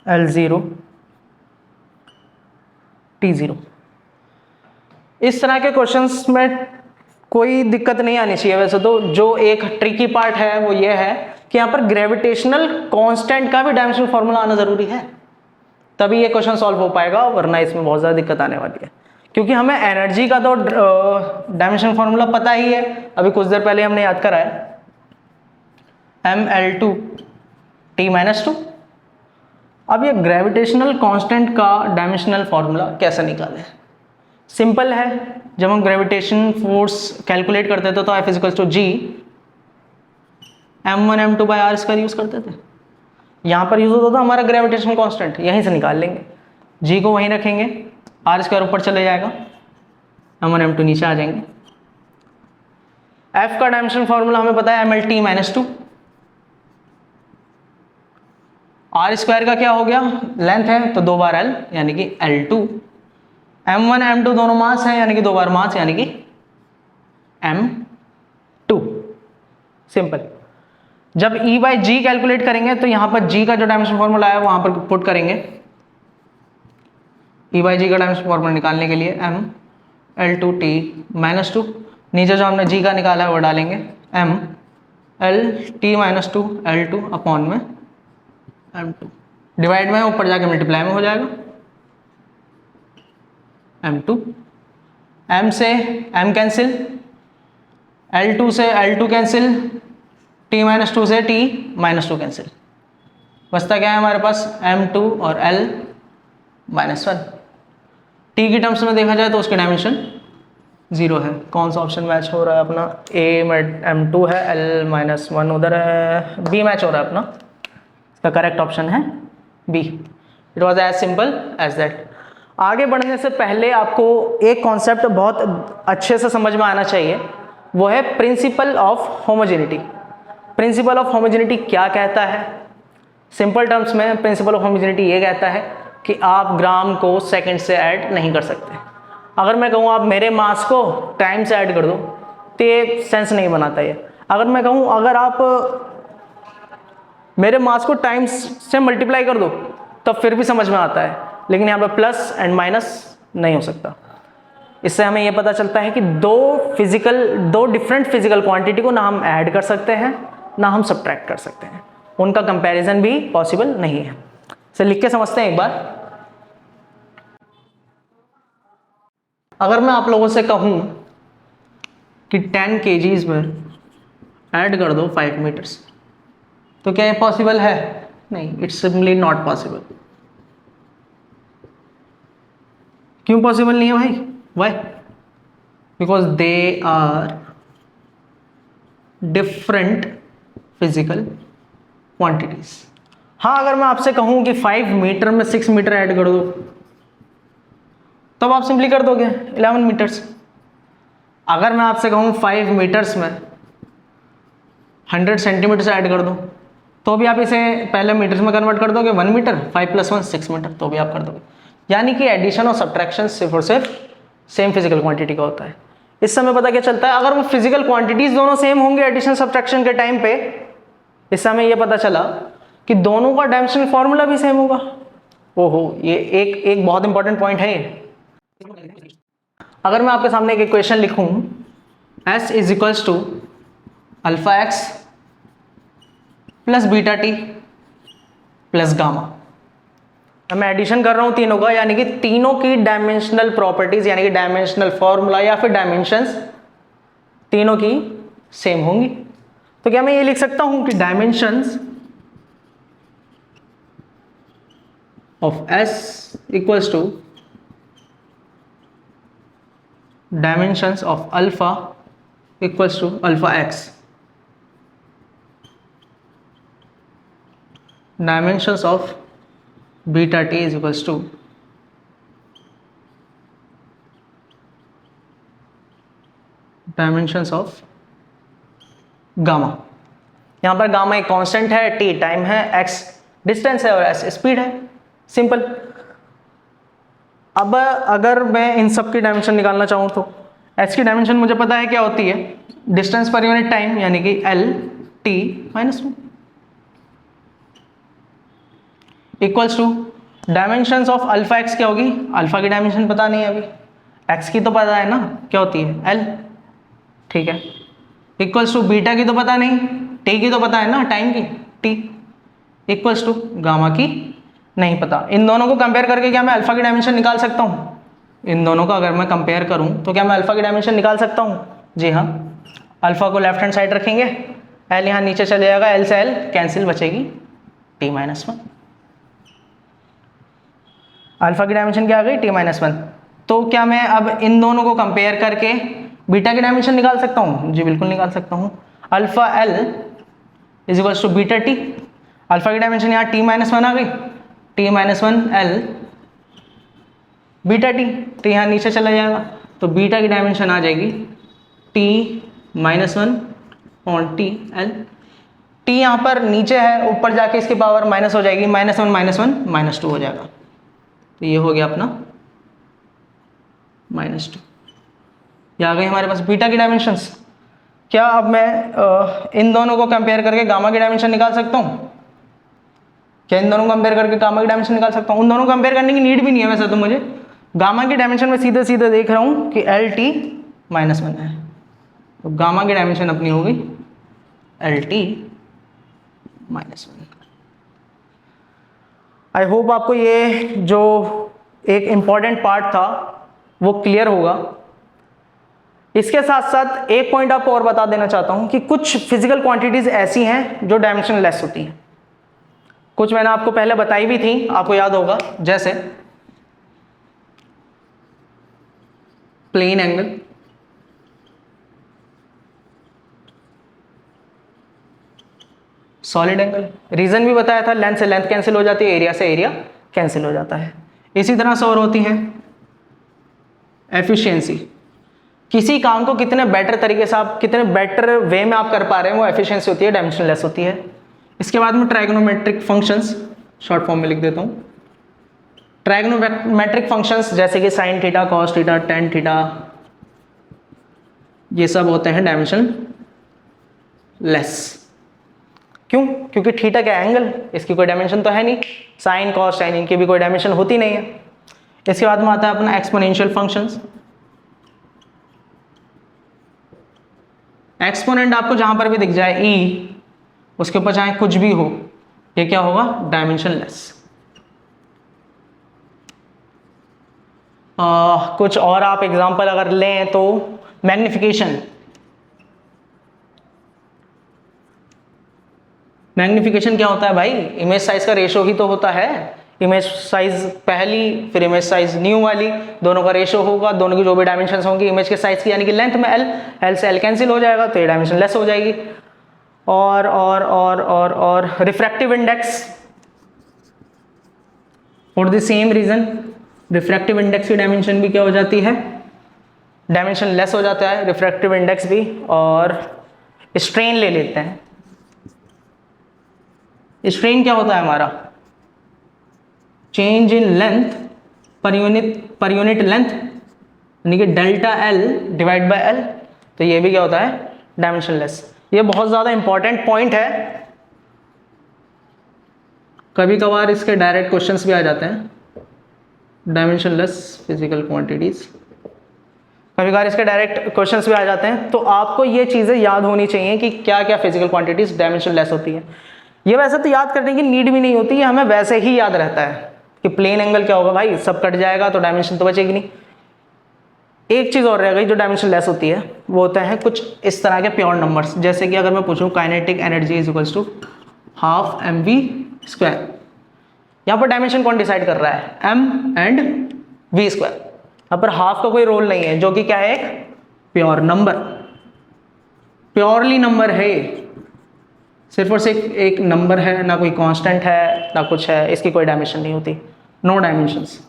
Speaker 1: L0 T0। इस तरह के क्वेश्चंस में कोई दिक्कत नहीं आनी चाहिए वैसे तो। जो एक ट्रिकी पार्ट है वो ये है कि यहाँ पर ग्रेविटेशनल कांस्टेंट का भी डायमेंशनल फार्मूला आना जरूरी है, तभी ये क्वेश्चन सॉल्व हो पाएगा, वरना इसमें बहुत ज़्यादा दिक्कत आने वाली है। क्योंकि हमें एनर्जी का तो डायमेंशनल फार्मूला पता ही है, अभी कुछ देर पहले हमने याद करा है, ml2 T-2। अब ये ग्रेविटेशनल कांस्टेंट का डायमेंशनल फार्मूला कैसे निकालें? सिंपल है। जब हम ग्रेविटेशन फोर्स कैलकुलेट करते थे तो F=G m1 m2/r² यूज करते थे। यहाँ पर यूज होता था हमारा ग्रेविटेशनल कांस्टेंट, यहीं से निकाल लेंगे, G को वहीं रखेंगे, r² ऊपर चले जाएगा, m1 m2 नीचे आ जाएंगे। F का डायमेंशनल फार्मूला हमें पता है mlt-2। r² का क्या हो गया? लेंथ है तो 2 बार l, यानी कि L2। m1 m2 दोनों मास हैं, यानी कि 2 बार मास, यानी कि m2। सिंपल। जब E/G कैलकुलेट करेंगे तो यहां पर G का जो डायमेंशन फॉर्मूला है वहां पर पुट करेंगे। E/G का डायमेंशन फॉर्मूला निकालने के लिए m L2 T-2, नीचे जो हमने G का निकाला है वो डालेंगे, m L-T-2 L2 अपॉन में m2, डिवाइड में ऊपर जाके मल्टीप्लाई में हो जाएगा m2। m से m कैंसिल, L2 से L2 कैंसिल, T-2 से T-2 कैंसिल, बचता क्या है हमारे पास? m2 और L-1। T की टर्म्स में देखा जाए तो उसकी डायमेंशन 0 है। कौन सा ऑप्शन मैच हो रहा है अपना? A में m2 है, L-1 उधर है, B मैच हो रहा है अपना। इसका करेक्ट ऑप्शन है B। It was as simple as that. आगे बढ़ने से पहले आपको एक कॉन्सेप्ट बहुत अच्छे से समझ में आना चाहिए, वो है principle of homogeneity. Principle of homogeneity क्या कहता है? सिंपल टर्म्स में प्रिंसिपल ऑफ होमोजेनिटी ये कहता है कि आप ग्राम को सेकंड से ऐड नहीं कर सकते। अगर मैं कहूँ आप मेरे मास को टाइम से ऐड कर दो तो ये सेंस नहीं बनाता ये। अगर मैं कहूँ अगर आप मेरे मास को टाइम से मल्टीप्लाई कर दो तो फिर भी समझ में आता है, लेकिन यहाँ पे प्लस एंड माइनस नहीं हो सकता। इससे हमें ये पता चलता है कि दो डिफरेंट फिजिकल क्वांटिटी को ना हम ऐड कर सकते हैं ना हम सब्ट्रैक्ट कर सकते हैं, उनका कंपैरिजन भी पॉसिबल नहीं है। इसे लिख के समझते हैं एक बार। अगर मैं आप लोगों से कहूं कि 10 kgs में ऐड कर दो 5 मीटर्स, तो क्या ये पॉसिबल है? नहीं, इट्स सिंपली नॉट पॉसिबल। क्यों पॉसिबल नहीं है भाई? Why? Because they are different physical quantities. हाँ, अगर मैं आपसे कहूं कि 5 मीटर में 6 मीटर ऐड कर दो, तब आप सिंपली कर दोगे 11 मीटर्स। अगर मैं आपसे कहूं 5 मीटर्स में 100 सेंटीमीटर ऐड कर दो, तो भी आप इसे पहले मीटर्स में कन्वर्ट कर दोगे। 1 मीटर, 5 + 1 6 मीटर, तो भी आप कर दोगे। यानी कि एडिशन और सब्ट्रैक्शन सिर्फ और सिर्फ सेम फिजिकल क्वांटिटी का होता है। इस समय पता क्या चलता है, अगर वो फिजिकल क्वांटिटीज दोनों सेम होंगे एडिशन सब्ट्रैक्शन के टाइम पे, इस समय ये पता चला कि दोनों का डायमेंशनल फॉर्मूला भी सेम होगा। ओहो, ये एक बहुत इंपॉर्टेंट पॉइंट है ये। अगर मैं आपके सामने एक इक्वेशन लिखूं, S = αx + βt + गामा, मैं एडिशन कर रहा हूं तीनों का, यानी कि तीनों की डायमेंशनल प्रॉपर्टीज यानी कि डायमेंशनल फॉर्मूला या फिर डायमेंशंस तीनों की सेम होंगी। तो क्या मैं ये लिख सकता हूं कि dimensions of S = dimensions of alpha = αx, dimensions of beta t = dimensions of gamma. यहां पर गामा एक कांस्टेंट है, t टाइम है, x डिस्टेंस है और s स्पीड है। सिंपल। अब अगर मैं इन सब की डायमेंशन निकालना चाहूं तो h की डायमेंशन मुझे पता है क्या होती है, डिस्टेंस पर यूनिट टाइम यानी कि l t - 1 equals to dimensions of alpha x क्या होगी, अल्फा की डायमेंशन पता नहीं है अभी, एक्स की तो पता है ना क्या होती है, एल, ठीक है, इक्वल्स टू बीटा की तो पता नहीं, टी की तो पता है ना टाइम की, टी, इक्वल्स टू गामा की नहीं पता। इन दोनों को कंपेयर करके क्या मैं अल्फा की डायमेंशन निकाल सकता हूँ? इन दोनों का अगर मैं कंपेयर करूँ तो क्या मैं अल्फा की डायमेंशन निकाल सकता हूँ? जी हाँ। अल्फा को लेफ्ट हैंड साइड रखेंगे, एल यहाँ नीचे चले जाएगा, एल से एल कैंसिल, बचेगी t-1। अल्फा की डायमेंशन क्या आ गई? t-1। तो क्या मैं अब इन दोनों को कंपेयर करके बीटा की डायमेंशन निकाल सकता हूँ? जी बिल्कुल निकाल सकता हूँ। Alpha L is to beta T, alpha की डायमेंशन यहाँ t-1 आ गई, t-1 एल बीटा टी, तो यहाँ नीचे चला जाएगा, तो बीटा की डायमेंशन आ जाएगी t-1 on T L. T यहाँ पर नीचे है, ऊपर जाके इसकी पावर माइनस हो जाएगी, -1 -1 -2 हो जाएगा, तो ये हो गया अपना -2। ये आ गई हमारे पास बीटा की डायमेंशंस। क्या अब मैं इन दोनों को कंपेयर करके गामा की डायमेंशन निकाल सकता हूँ? क्या इन दोनों को कंपेयर करके गामा की डायमेंशन निकाल सकता हूँ? उन दोनों को कंपेयर करने की नीड भी नहीं है वैसे तो मुझे, गामा की डायमेंशन में सीधे सीधे देख रहा हूँ कि LT-1 है, तो गामा की डायमेंशन अपनी होगी LT-1। आई होप आपको ये जो एक इम्पॉर्टेंट पार्ट था वो क्लियर होगा। इसके साथ साथ एक पॉइंट आपको और बता देना चाहता हूं कि कुछ फिजिकल क्वांटिटीज ऐसी हैं जो डायमेंशन लेस होती हैं, कुछ मैंने आपको पहले बताई भी थी, आपको याद होगा, जैसे plane angle, solid angle. Reason भी बताया था, लेंथ से लेंथ कैंसिल हो जाती है, एरिया से एरिया कैंसिल हो जाता है। इसी तरह से और होती है एफिशिएंसी, किसी काम को कितने बेटर तरीके से आप, कितने बेटर वे में आप कर पा रहे हैं, वो एफिशिएंसी होती है, डायमेंशन लेस होती है। इसके बाद में ट्राइगोनोमेट्रिक फंक्शंस, शॉर्ट फॉर्म में लिख देता हूँ ट्राइगोनोमेट्रिक फंक्शंस जैसे कि sine theta, cos theta, tan theta, ये सब होते हैं डायमेंशन लेस। क्यों? क्योंकि थीटा क्या एंगल, इसकी कोई डायमेंशन तो है नहीं। साइन कॉस टेन इनकी भी कोई डायमेंशन होती नहीं है। इसके बाद में आता है अपना एक्सपोनेंशियल फंक्शंस। एक्सपोनेंट आपको जहां पर भी दिख जाए e, उसके ऊपर चाहे कुछ भी हो, ये क्या होगा? Dimension less. कुछ और आप एग्जांपल अगर लें तो मैग्निफिकेशन। मैग्निफिकेशन क्या होता है भाई? इमेज साइज का रेशो ही तो होता है। इमेज साइज पहली, फिर इमेज साइज न्यू वाली, दोनों का रेशो होगा, दोनों की जो भी डायमेंशन होंगी इमेज के साइज की, यानी कि लेंथ में एल से एल कैंसिल हो जाएगा, तो ये डायमेंशन लेस हो जाएगी। और refractive index, for the same reason refractive index की डायमेंशन भी क्या हो जाती है? डायमेंशन लेस हो जाता है रिफ्रैक्टिव इंडेक्स भी। और स्ट्रेन ले लेते हैं। स्ट्रेन क्या होता है हमारा? Change in length per unit length, यानी कि delta L divide by L. तो ये भी क्या होता है? Dimension less. ये बहुत ज़्यादा इंपॉर्टेंट पॉइंट है, कभी कभार इसके डायरेक्ट क्वेश्चंस भी आ जाते हैं। डायमेंशन लेस फिजिकल क्वांटिटीज, कभी कभार इसके डायरेक्ट क्वेश्चंस भी आ जाते हैं। तो आपको ये चीज़ें याद होनी चाहिए कि क्या क्या फिजिकल क्वांटिटीज डायमेंशन लेस होती है। ये वैसे तो याद करने की नीड भी नहीं होती है, हमें वैसे ही याद रहता है कि प्लेन एंगल क्या होगा भाई, सब कट जाएगा तो डायमेंशन तो बचेगी नहीं। एक चीज़ और रह गई जो डायमेंशन लेस होती है, वो होता है कुछ इस तरह के प्योर नंबर्स। जैसे कि अगर मैं पूछूं kinetic energy is equals to half mv², यहाँ पर डायमेंशन कौन डिसाइड कर रहा है? m and v²। यहाँ पर हाफ का कोई रोल नहीं है, जो कि क्या है? एक प्योर नंबर, प्योरली नंबर है, सिर्फ और सिर्फ एक नंबर है, ना कोई कांस्टेंट है ना कुछ है, इसकी कोई डायमेंशन नहीं होती, नो डायमेंशंस,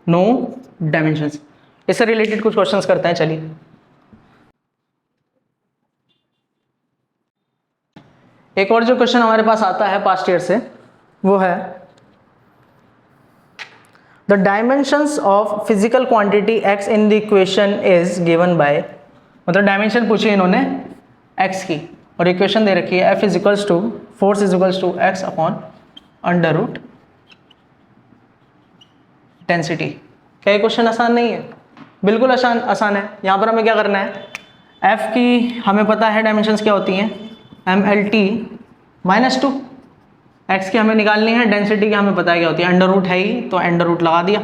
Speaker 1: नो डायमेंशंस। इससे रिलेटेड कुछ क्वेश्चंस करते हैं, चलिए। एक और जो क्वेश्चन हमारे पास आता है पास्ट ईयर से, वो है the dimensions of physical quantity x in the equation is given by, मतलब डायमेंशन पूछी इन्होंने x की और इक्वेशन दे रखी है f is equals to force is equals to x upon under root density. क्या ये क्वेश्चन आसान नहीं है? बिल्कुल आसान है। यहाँ पर हमें क्या करना है? f की हमें पता है डायमेंशंस क्या होती हैं, mlt -2। x की हमें निकालनी है, डेंसिटी की हमें पता है क्या होती है, अंडर रूट है ही तो अंडर रूट लगा दिया।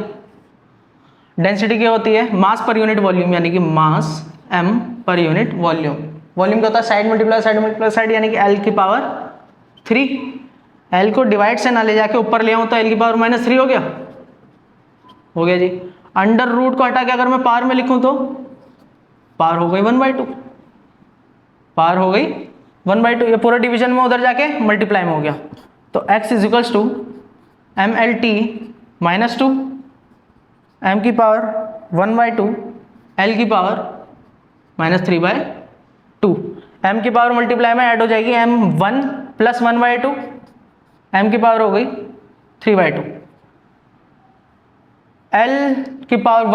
Speaker 1: डेंसिटी क्या होती है? मास पर यूनिट वॉल्यूम, यानी कि मास m per unit volume. Volume क्या होता है? साइड मल्टीप्लाई साइड, यानी कि l की पावर 3। l को डिवाइड से ना ले जाके ऊपर ले आऊँ तो l की पावर -3 हो गया जी। अंडर रूट को हटा के अगर मैं पावर में लिखूं तो पावर हो गई 1/2, पावर हो गई 1/2। ये पूरा डिवीजन में उधर जाके मल्टीप्लाई में हो गया, तो x is equals to mlt -2, m की पावर 1/2, l की पावर -3/2। m की पावर मल्टीप्लाई में ऐड हो जाएगी, m1 + 1/2, m की पावर हो गई 3/2, l की पावर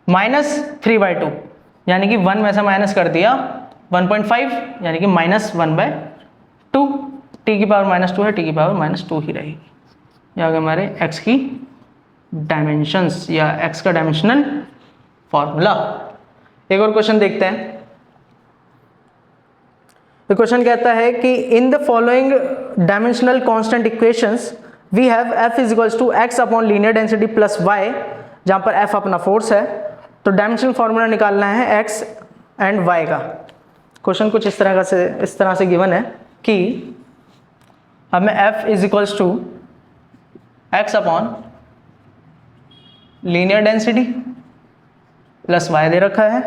Speaker 1: 1 - 3/2, यानी कि 1 में से माइनस कर दिया 1.5, यानी कि -1/2। t की पावर -2 है, t की पावर -2 ही रहेगी। ये आ गए हमारे x की डायमेंशंस या x का डायमेंशनल फॉर्मूला। एक और क्वेश्चन देखते हैं। ये क्वेश्चन कहता है कि in the following dimensional constant equations we have f is equals to x upon linear density plus y, जहां पर f अपना फोर्स है, तो डायमेंशनल फॉर्मूला निकालना है x एंड y का। क्वेश्चन कुछ इस तरह से गिवन है कि हमें f is equals to x upon linear density plus y दे रखा है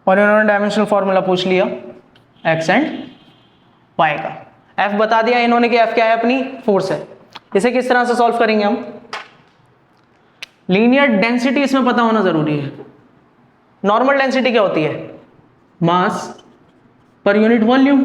Speaker 1: और इन्होंने डायमेंशनल फॉर्मूला पूछ लिया x एंड y का। f बता दिया इन्होंने कि f क्या है? अपनी फोर्स है। इसे किस तरह से सॉल्व करेंगे हम? लीनियर डेंसिटी इसमें पता होना जरूरी है। नॉर्मल डेंसिटी क्या होती है? मास पर यूनिट वॉल्यूम।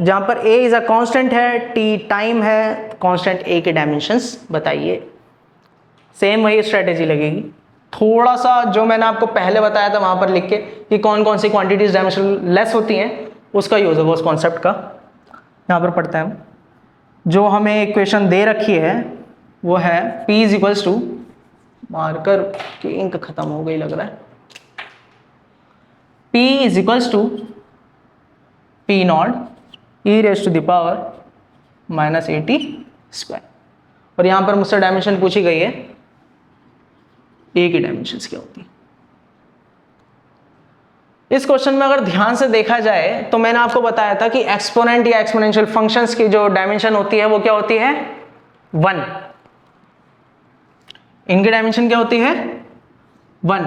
Speaker 1: जहाँ पर a इज़ अ कांस्टेंट है, t टाइम है, कांस्टेंट a के डायमेंशंस बताइए। सेम वही स्ट्रेटेजी लगेगी, थोड़ा सा जो मैंने आपको पहले बताया था वहाँ पर लिख के कि कौन कौन सी क्वांटिटीज डायमेंशन लेस होती हैं, उसका यूज़ होगा उस कॉन्सेप्ट का। यहाँ पर पढ़ते हैं हम, जो हमें इक्वेशन दे रखी है वो है p is equals to marker की इंक खत्म हो गई लग रहा है। P is equals to P naught e raise to the power -80 square. और यहां पर मुझसे डायमेंशन पूछी गई है, ए की डायमेंशंस क्या होती है। इस क्वेश्चन में अगर ध्यान से देखा जाए तो मैंने आपको बताया था कि एक्सपोनेंट या एक्सपोनेंशियल फंक्शंस की जो डायमेंशन होती है वो क्या होती है, 1। इनकी डायमेंशन क्या होती है, 1।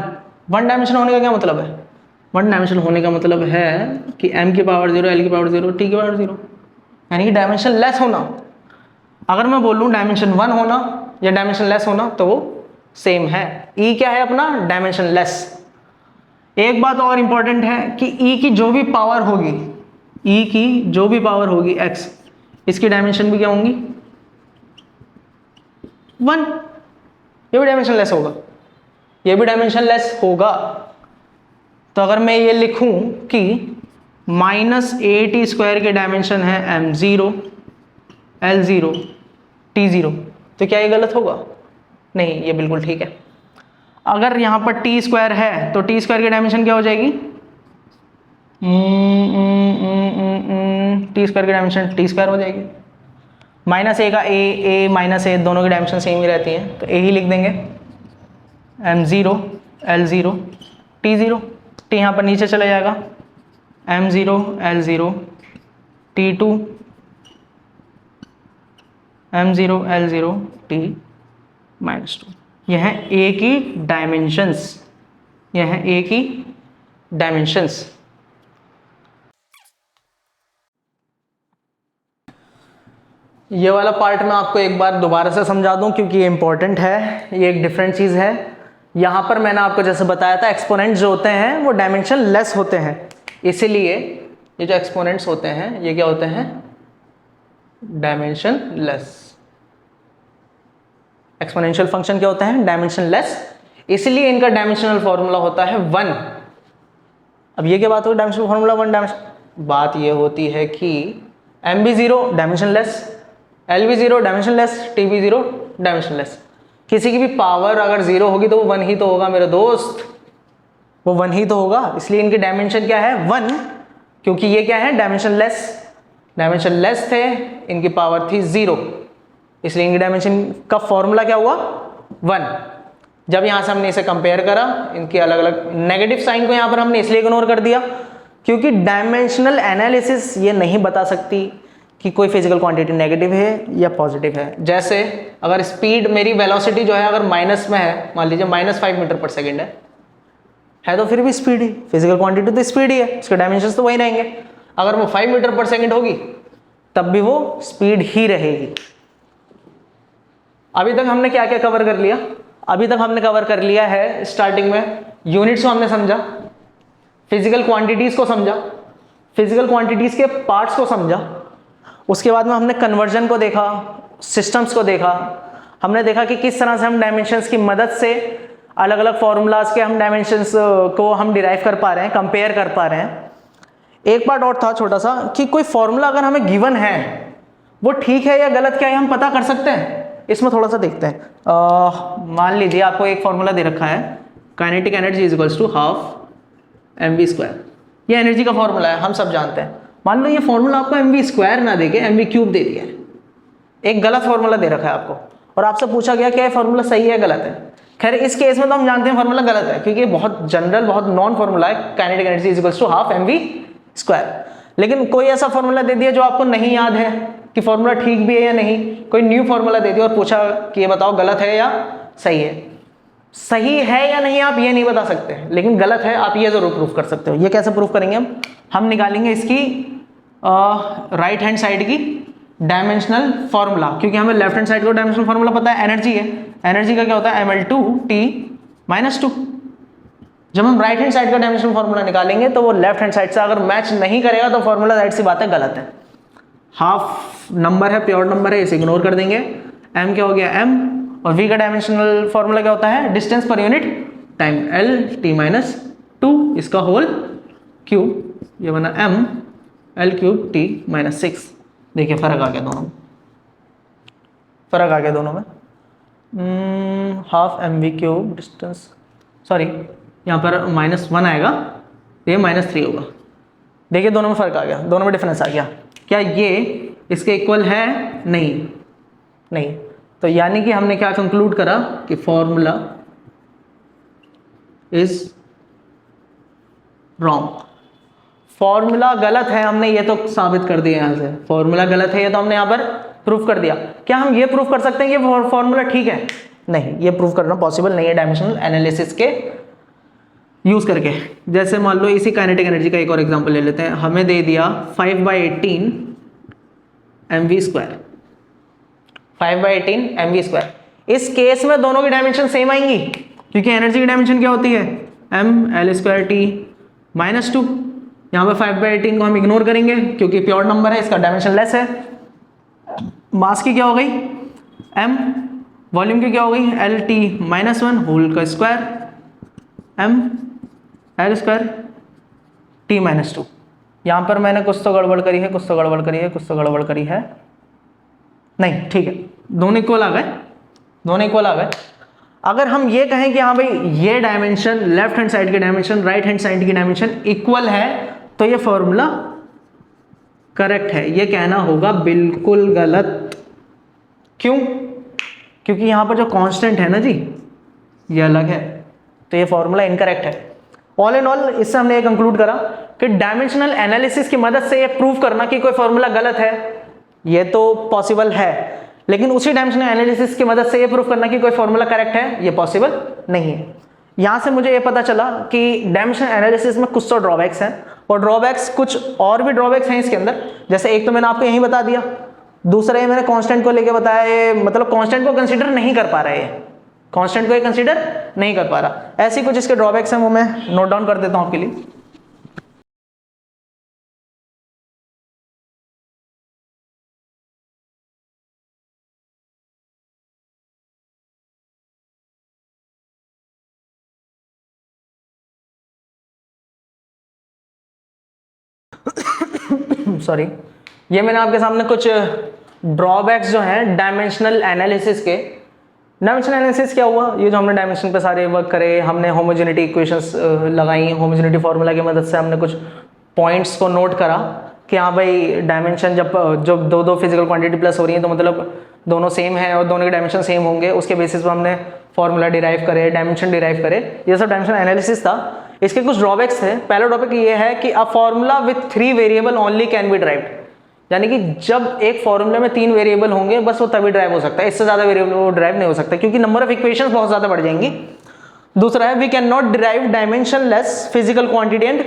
Speaker 1: 1 डायमेंशन होने का क्या मतलब है, 1 डायमेंशन होने का मतलब है कि m की पावर 0, l की पावर 0, t की पावर 0, यानी कि डायमेंशन लेस होना। अगर मैं बोलूं डायमेंशन 1 होना या डायमेंशन लेस होना तो वो सेम है। e क्या है अपना, डायमेंशन लेस। एक बात और इंपॉर्टेंट है कि e की जो भी पावर होगी, e की जो भी पावर होगी x, इसकी डायमेंशन भी क्या होंगी, 1। ये भी डायमेंशन लेस होगा, ये भी डायमेंशन लेस होगा। तो अगर मैं ये लिखूं कि -8t स्क्वायर की डायमेंशन है m0, l0, t0, तो क्या ये गलत होगा, नहीं, ये बिल्कुल ठीक है। अगर यहाँ पर टी स्क्वायर है तो टी स्क्वायर की डायमेंशन क्या हो जाएगी, टी स्क्वायर की डायमेंशन टी स्क्वायर हो जाएगी। -a का a -a दोनों की डायमेंशन सेम ही रहती हैं, तो a ही लिख देंगे। m0, l0, t0, t यहाँ पर नीचे चला जाएगा, m0, l0, t2, m0, l0, t-2। यह है a की डायमेंशंस, यह है a की डायमेंशंस। ये वाला पार्ट मैं आपको एक बार दोबारा से समझा दूं क्योंकि ये इंपॉर्टेंट है, ये एक डिफरेंट चीज़ है। यहाँ पर मैंने आपको जैसे बताया था एक्सपोनेंट जो होते हैं वो डायमेंशन लेस होते हैं, इसीलिए ये जो एक्सपोनेंट्स होते हैं ये क्या होते हैं, डायमेंशन लेस। एक्सपोनेंशियल फंक्शन क्या होता है, डायमेंशन लेस, इसलिए इनका डायमेंशनल फॉर्मूला होता है 1। अब ये क्या बात हो, डायमेंशनल फॉर्मूला 1 डायमेंशन, बात ये होती है कि m भी 0 डायमेंशन लेस, l भी 0 डायमेंशन लेस, t भी 0 डायमेंशन लेस। किसी की भी पावर अगर 0 होगी तो वो 1 ही तो होगा मेरे दोस्त, वो 1 ही तो होगा, इसलिए इनकी डायमेंशन क्या है, 1, क्योंकि ये क्या है, डायमेंशन लेस थे, इनकी पावर थी 0, इसलिए इनकी डायमेंशन का फॉर्मूला क्या हुआ, 1। जब यहां से हमने इसे कंपेयर करा, इनके अलग अलग नेगेटिव साइन को यहां पर हमने इसलिए इग्नोर कर दिया क्योंकि डायमेंशनल एनालिसिस ये नहीं बता सकती कि कोई फिजिकल क्वांटिटी नेगेटिव है या पॉजिटिव है। जैसे अगर स्पीड, मेरी वेलोसिटी जो है अगर माइनस में है, मान लीजिए -5 मीटर पर सेकेंड है तो फिर भी स्पीड ही, फिजिकल क्वांटिटी तो स्पीड ही है, उसके डायमेंशंस तो वही रहेंगे। अगर वो 5 मीटर पर सेकेंड होगी तब भी वो स्पीड ही रहेगी। अभी तक हमने क्या क्या कवर कर लिया, अभी तक हमने कवर कर लिया है, स्टार्टिंग में यूनिट्स को हमने समझा, फिजिकल क्वांटिटीज को समझा, फिजिकल क्वांटिटीज के पार्ट्स को समझा, उसके बाद में हमने कन्वर्जन को देखा, सिस्टम्स को देखा, हमने देखा कि किस तरह से हम डायमेंशंस की मदद से अलग अलग फॉर्मूलाज के हम डायमेंशंस को हम डिराइव कर पा रहे हैं, कंपेयर कर पा रहे हैं। एक पार्ट और था छोटा सा कि कोई फॉर्मूला अगर हमें गिवन है वो ठीक है या गलत, क्या है हम पता कर सकते हैं, इसमें थोड़ा सा देखते हैं। मान लीजिए आपको एक फॉर्मूला दे रखा है, kinetic energy is equals to ½ mv², ये एनर्जी का फॉर्मूला है, हम सब जानते हैं। मान लो ये फॉर्मूला आपको mv² ना देके mv³ दे दिया है, एक गलत फॉर्मूला दे रखा है आपको, और आपसे पूछा गया क्या फॉर्मूला सही है गलत है। खैर इस केस में तो हम जानते हैं फॉर्मूला गलत है क्योंकि ये बहुत जनरल, बहुत नॉन फॉर्मूला है, kinetic energy is equals to ½ mv²। लेकिन कोई ऐसा फॉर्मूला दे दिया जो आपको नहीं याद है कि फॉर्मूला ठीक भी है या नहीं, कोई न्यू फॉर्मूला दे दिया और पूछा कि ये बताओ गलत है या सही है। सही है या नहीं आप ये नहीं बता सकते, लेकिन गलत है आप ये जरूर प्रूफ कर सकते हो। ये कैसे प्रूफ करेंगे हम निकालेंगे इसकी राइट हैंड साइड की डायमेंशनल फॉर्मूला, क्योंकि हमें लेफ्ट हैंड साइड को डायमेंशनल फॉर्मूला पता है, एनर्जी है, एनर्जी का क्या होता है ml2t-2। जब हम राइट हैंड साइड का डायमेंशनल फॉर्मूला निकालेंगे तो वो लेफ्ट हैंड साइड से अगर मैच नहीं करेगा तो फॉर्मूला राइट सी बात है गलत है। हाफ नंबर है, प्योर नंबर है, इसे इग्नोर कर देंगे। m क्या हो गया m, और v का डायमेंशनल फॉर्मूला क्या होता है, डिस्टेंस पर यूनिट टाइम, l t-2 इसका होल क्यूब, ये बना m l³ t-6। देखिए फर्क आ गया दोनों में, फर्क आ गया दोनों में। Half M V cube distance, sorry यहाँ पर -1 आएगा, ये -3 होगा। देखिए दोनों में फ़र्क आ गया, दोनों में डिफरेंस आ गया। क्या ये इसके इक्वल है? नहीं, नहीं। तो यानी कि हमने क्या कंक्लूड करा कि फॉर्मूला इज रॉन्ग। फॉर्मूला गलत है, हमने ये तो साबित कर दिया यहाँ से। फॉर्मूला गलत है ये तो हमने यहाँ पर प्रूफ कर दिया। क्या हम ये प्रूफ कर सकते हैं कि फॉर्मूला ठीक है? नहीं, ये प्रूफ करना पॉसिबल नहीं है डायमेंशनल एनालिसिस के यूज करके। जैसे मान लो इसी काइनेटिक एनर्जी का एक और एग्जांपल ले लेते हैं। हमें दे दिया 5/18 mv², 5/18 mv²। इस केस में दोनों की डायमेंशन सेम आएंगी, क्योंकि एनर्जी की डायमेंशन क्या होती है? mL²T -2। यहाँ पे 5/18 को हम इग्नोर करेंगे क्योंकि प्योर नंबर है, इसका डायमेंशन लेस है। मास की क्या हो गई? m। वॉल्यूम की क्या हो गई? LT -1 होल का स्क्वायर mL² T -2। यहाँ पर मैंने कुछ तो गड़बड़ करी है, कुछ तो गड़बड़ करी है, कुछ तो गड़बड़ करी है। नहीं, ठीक है, दोनों इक्वल आ गए, दोनों इक्वल आ गए। अगर हम ये कहें कि हाँ भाई ये डायमेंशन लेफ्ट हैंड साइड की डायमेंशन राइट हैंड साइड की डायमेंशन इक्वल है, तो ये फॉर्मूला करेक्ट है। ये कहना होगा बिल्कुल गलत। क्यों? क्योंकि यहाँ पर जो कांस्टेंट है ना जी, ये अलग है, तो ये फॉर्मूला इनकरेक्ट है। ऑल इन ऑल इससे हमने ये कंक्लूड करा कि डायमेंशनल एनालिसिस की मदद से ये प्रूव करना कि कोई फॉर्मूला गलत है, ये तो पॉसिबल है, लेकिन उसी डायमेंशनल एनालिसिस की मदद से ये प्रूव करना कि कोई फॉर्मूला करेक्ट है, ये पॉसिबल नहीं है। यहां से मुझे ये पता चला कि डायमेंशनल एनालिसिस में कुछ तो ड्रॉबैक्स हैं, और ड्रॉबैक्स कुछ और भी ड्रॉबैक्स हैं इसके अंदर। जैसे एक तो मैंने आपको यही बता दिया, दूसरा ये मैंने कांस्टेंट को लेके बताया, ये मतलब कांस्टेंट को कंसीडर नहीं कर पा रहा है, कांस्टेंट को ये कंसीडर नहीं कर पा रहा। ऐसे कुछ इसके ड्रॉबैक्स हैं, वो मैं नोट डाउन कर देता हूं आपके लिए। सॉरी, ये मैंने आपके सामने कुछ ड्रॉबैक्स जो हैं डायमेंशनल एनालिसिस के। डायमेंशनल एनालिसिस क्या हुआ? ये जो हमने डायमेंशन पे सारे वर्क करे, हमने होमोजेनिटी इक्वेशंस लगाई, होमोजेनिटी फार्मूला की मदद से हमने कुछ पॉइंट्स को नोट करा कि हाँ भाई डायमेंशन जब दो फिजिकल क्वांटिटी प्लस हो रही है तो मतलब दोनों सेम है और दोनों के डायमेंशन सेम होंगे। उसके बेसिस पर हमने फॉर्मूला डिराइव करे, डायमेंशन डिराइव करे, ये सब डायमेंशनल एनालिसिस था। इसके कुछ ड्रॉबैक्स थे। पहला ड्रॉबैक ये है कि a formula with 3 variable only can be derived, यानी कि जब एक फॉर्मूले में 3 वेरिएबल होंगे बस वो तभी ड्राइव हो सकता है, इससे ज्यादा वेरिएबल वो ड्राइव नहीं हो सकता, क्योंकि नंबर ऑफ इक्वेशंस बहुत ज्यादा बढ़ जाएंगी। दूसरा है we can not derive dimensionless physical quantity and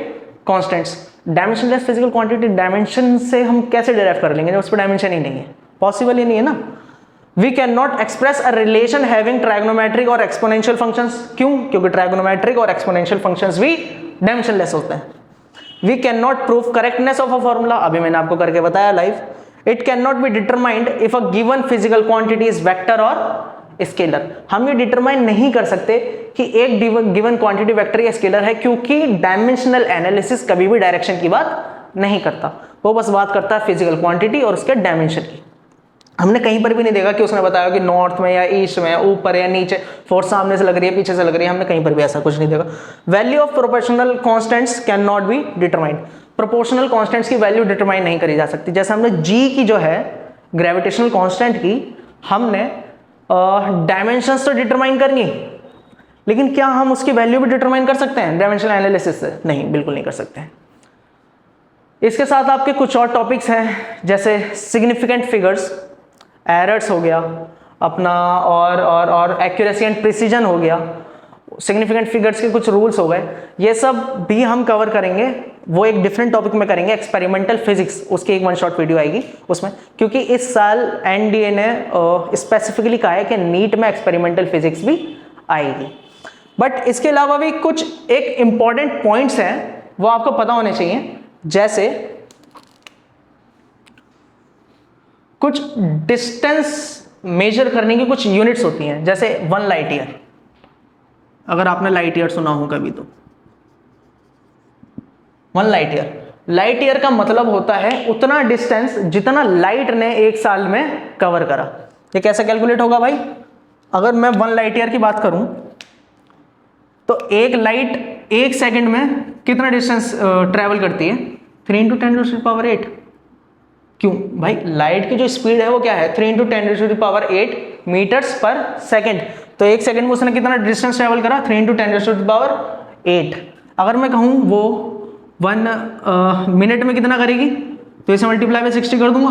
Speaker 1: constants. Dimensionless physical quantity dimension से हम कैसे डिराइव कर लेंगे जब उस पर डायमेंशन ही नहीं है? पॉसिबल ही नहीं है ना। We can not express a relation having trigonometric और एक्सपोनेंशियल फंक्शंस। क्यों? क्योंकि ट्राइगोनोमेट्रिक और एक्सपोनेंशियल फंक्शंस भी डायमेंशन लेस होते हैं। We can not prove correctness of a formula, अभी मैंने आपको करके बताया live. It can not be determined if a given physical quantity is vector और स्केलर। हम ये डिटरमाइन नहीं कर सकते कि एक गिवन क्वांटिटी वेक्टर या स्केलर है, क्योंकि डायमेंशनल एनालिसिस कभी भी डायरेक्शन की बात नहीं करता, वो बस बात करता है फिजिकल क्वांटिटी और उसके डायमेंशन की। हमने कहीं पर भी नहीं देखा कि उसने बताया कि नॉर्थ में या ईस्ट में, ऊपर या नीचे, फोर्स सामने से लग रही है पीछे से लग रही है, हमने कहीं पर भी ऐसा कुछ नहीं देखा। Value of proportional constants can not be determined. Proportional constants की वैल्यू डिटरमाइन नहीं करी जा सकती। जैसे हमने जी की जो है ग्रेविटेशनल कांस्टेंट की हमने डायमेंशंस तो डिटरमाइन करनी, लेकिन क्या हम उसकी वैल्यू भी डिटरमाइन कर सकते हैं डायमेंशनल एनालिसिस से? नहीं, बिल्कुल नहीं कर सकते हैं। इसके साथ आपके कुछ और टॉपिक्स हैं, जैसे सिग्निफिकेंट फिगर्स, एरर्स हो गया अपना, और एक्यूरेसी एंड प्रिसीजन हो गया, सिग्निफिकेंट फिगर्स के कुछ रूल्स हो गए, ये सब भी हम कवर करेंगे। वो एक डिफरेंट टॉपिक में करेंगे, एक्सपेरिमेंटल फिजिक्स, उसकी एक 1 शॉर्ट वीडियो आएगी उसमें, क्योंकि इस साल एनडीए ने स्पेसिफिकली कहा है कि नीट में एक्सपेरिमेंटल फिजिक्स भी आएगी। बट इसके अलावा भी कुछ एक इंपॉर्टेंट पॉइंट्स हैं वो आपको पता होने चाहिए, जैसे कुछ डिस्टेंस मेजर करने की कुछ यूनिट्स होती हैं, जैसे 1 लाइट ईयर। अगर आपने लाइट ईयर सुना हो कभी तो 1 लाइट ईयर, लाइट ईयर का मतलब होता है उतना डिस्टेंस जितना लाइट ने 1 साल में कवर करा। ये कैसे कैलकुलेट होगा भाई? अगर मैं 1 लाइट ईयर की बात करूं तो एक लाइट 1 सेकंड में कितना डिस्टेंस ट्रेवल करती है? 3 × 10⁸ क्यों भाई? लाइट की जो स्पीड है वो क्या है? 3 × 10⁸ मीटर्स पर सेकंड। तो 1 सेकंड में उसने कितना डिस्टेंस ट्रेवल करा? 3 × 10⁸. अगर मैं कहूँ वो 1 मिनट में कितना करेगी तो इसे मल्टीप्लाई बाय 60 कर दूंगा,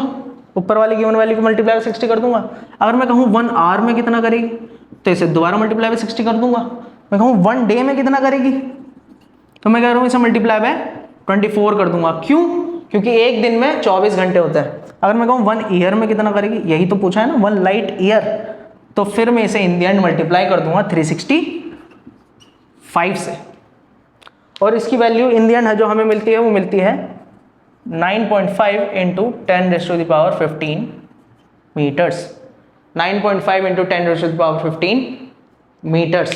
Speaker 1: ऊपर वाली गिवन वैल्यू को मल्टीप्लाई बाय 60 कर दूंगा। अगर मैं कहूँ 1 आवर में कितना करेगी तो इसे दोबारा मल्टीप्लाई बाय 60 कर दूंगा। मैं कहूँ 1 डे में कितना करेगी तो मैं कह रहा हूँ इसे मल्टीप्लाई बाय 24 कर दूंगा। क्यों? क्योंकि एक दिन में 24 घंटे होते हैं। अगर मैं कहूँ 1 ईयर में कितना करेगी, यही तो पूछा है ना, 1 लाइट ईयर, तो फिर मैं इसे इन द एंड मल्टीप्लाई कर दूंगा 365 से, और इसकी वैल्यू इन द एंड जो हमें मिलती है वो मिलती है 9.5 × 10⁻15 मीटर्स। 9.5 × 10⁻15 मीटर्स।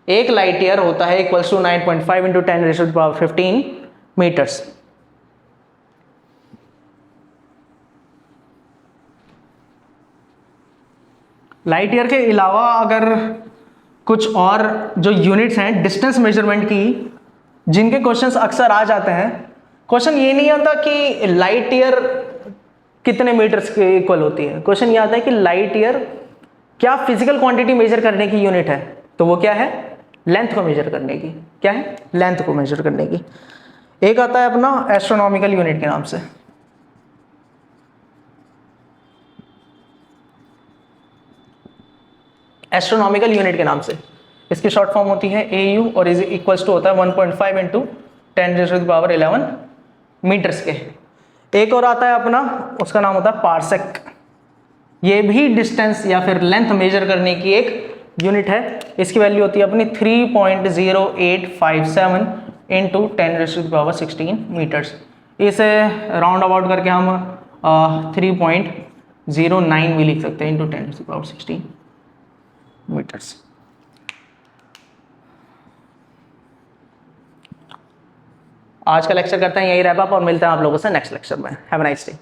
Speaker 1: एक लाइट ईयर होता है equals to 9.5 × 10⁻15 metres. Light year के अलावा अगर कुछ और जो यूनिट्स हैं डिस्टेंस मेजरमेंट की, जिनके क्वेश्चंस अक्सर आ जाते हैं, क्वेश्चन ये नहीं होता कि लाइट ईयर कितने मीटर्स के इक्वल होती है, क्वेश्चन ये आता है कि लाइट ईयर क्या फिजिकल क्वांटिटी मेजर करने की यूनिट है, तो वो क्या है? लेंथ को मेजर करने की। क्या है? लेंथ को मेजर करने की। एक आता है अपना एस्ट्रोनॉमिकल यूनिट के नाम से। एस्ट्रोनॉमिकल यूनिट के नाम से, इसकी शॉर्ट फॉर्म होती है AU और इज इक्वल्स टू होता है 1.5 × 10⁻11 मीटर्स के। एक और आता है अपना, उसका नाम होता है पार्सेक। ये भी डिस्टेंस या फिर लेंथ मेजर करने की एक यूनिट है। इसकी वैल्यू होती है अपनी 3.0857 × 10⁻16 मीटर्स। इसे राउंड अबाउट करके हम 3.09 भी लिख सकते हैं × 10⁻16 मीटर्स। आज का लेक्चर करते हैं यही रैप अप और मिलते हैं आप लोगों से नेक्स्ट लेक्चर में। Have a nice day.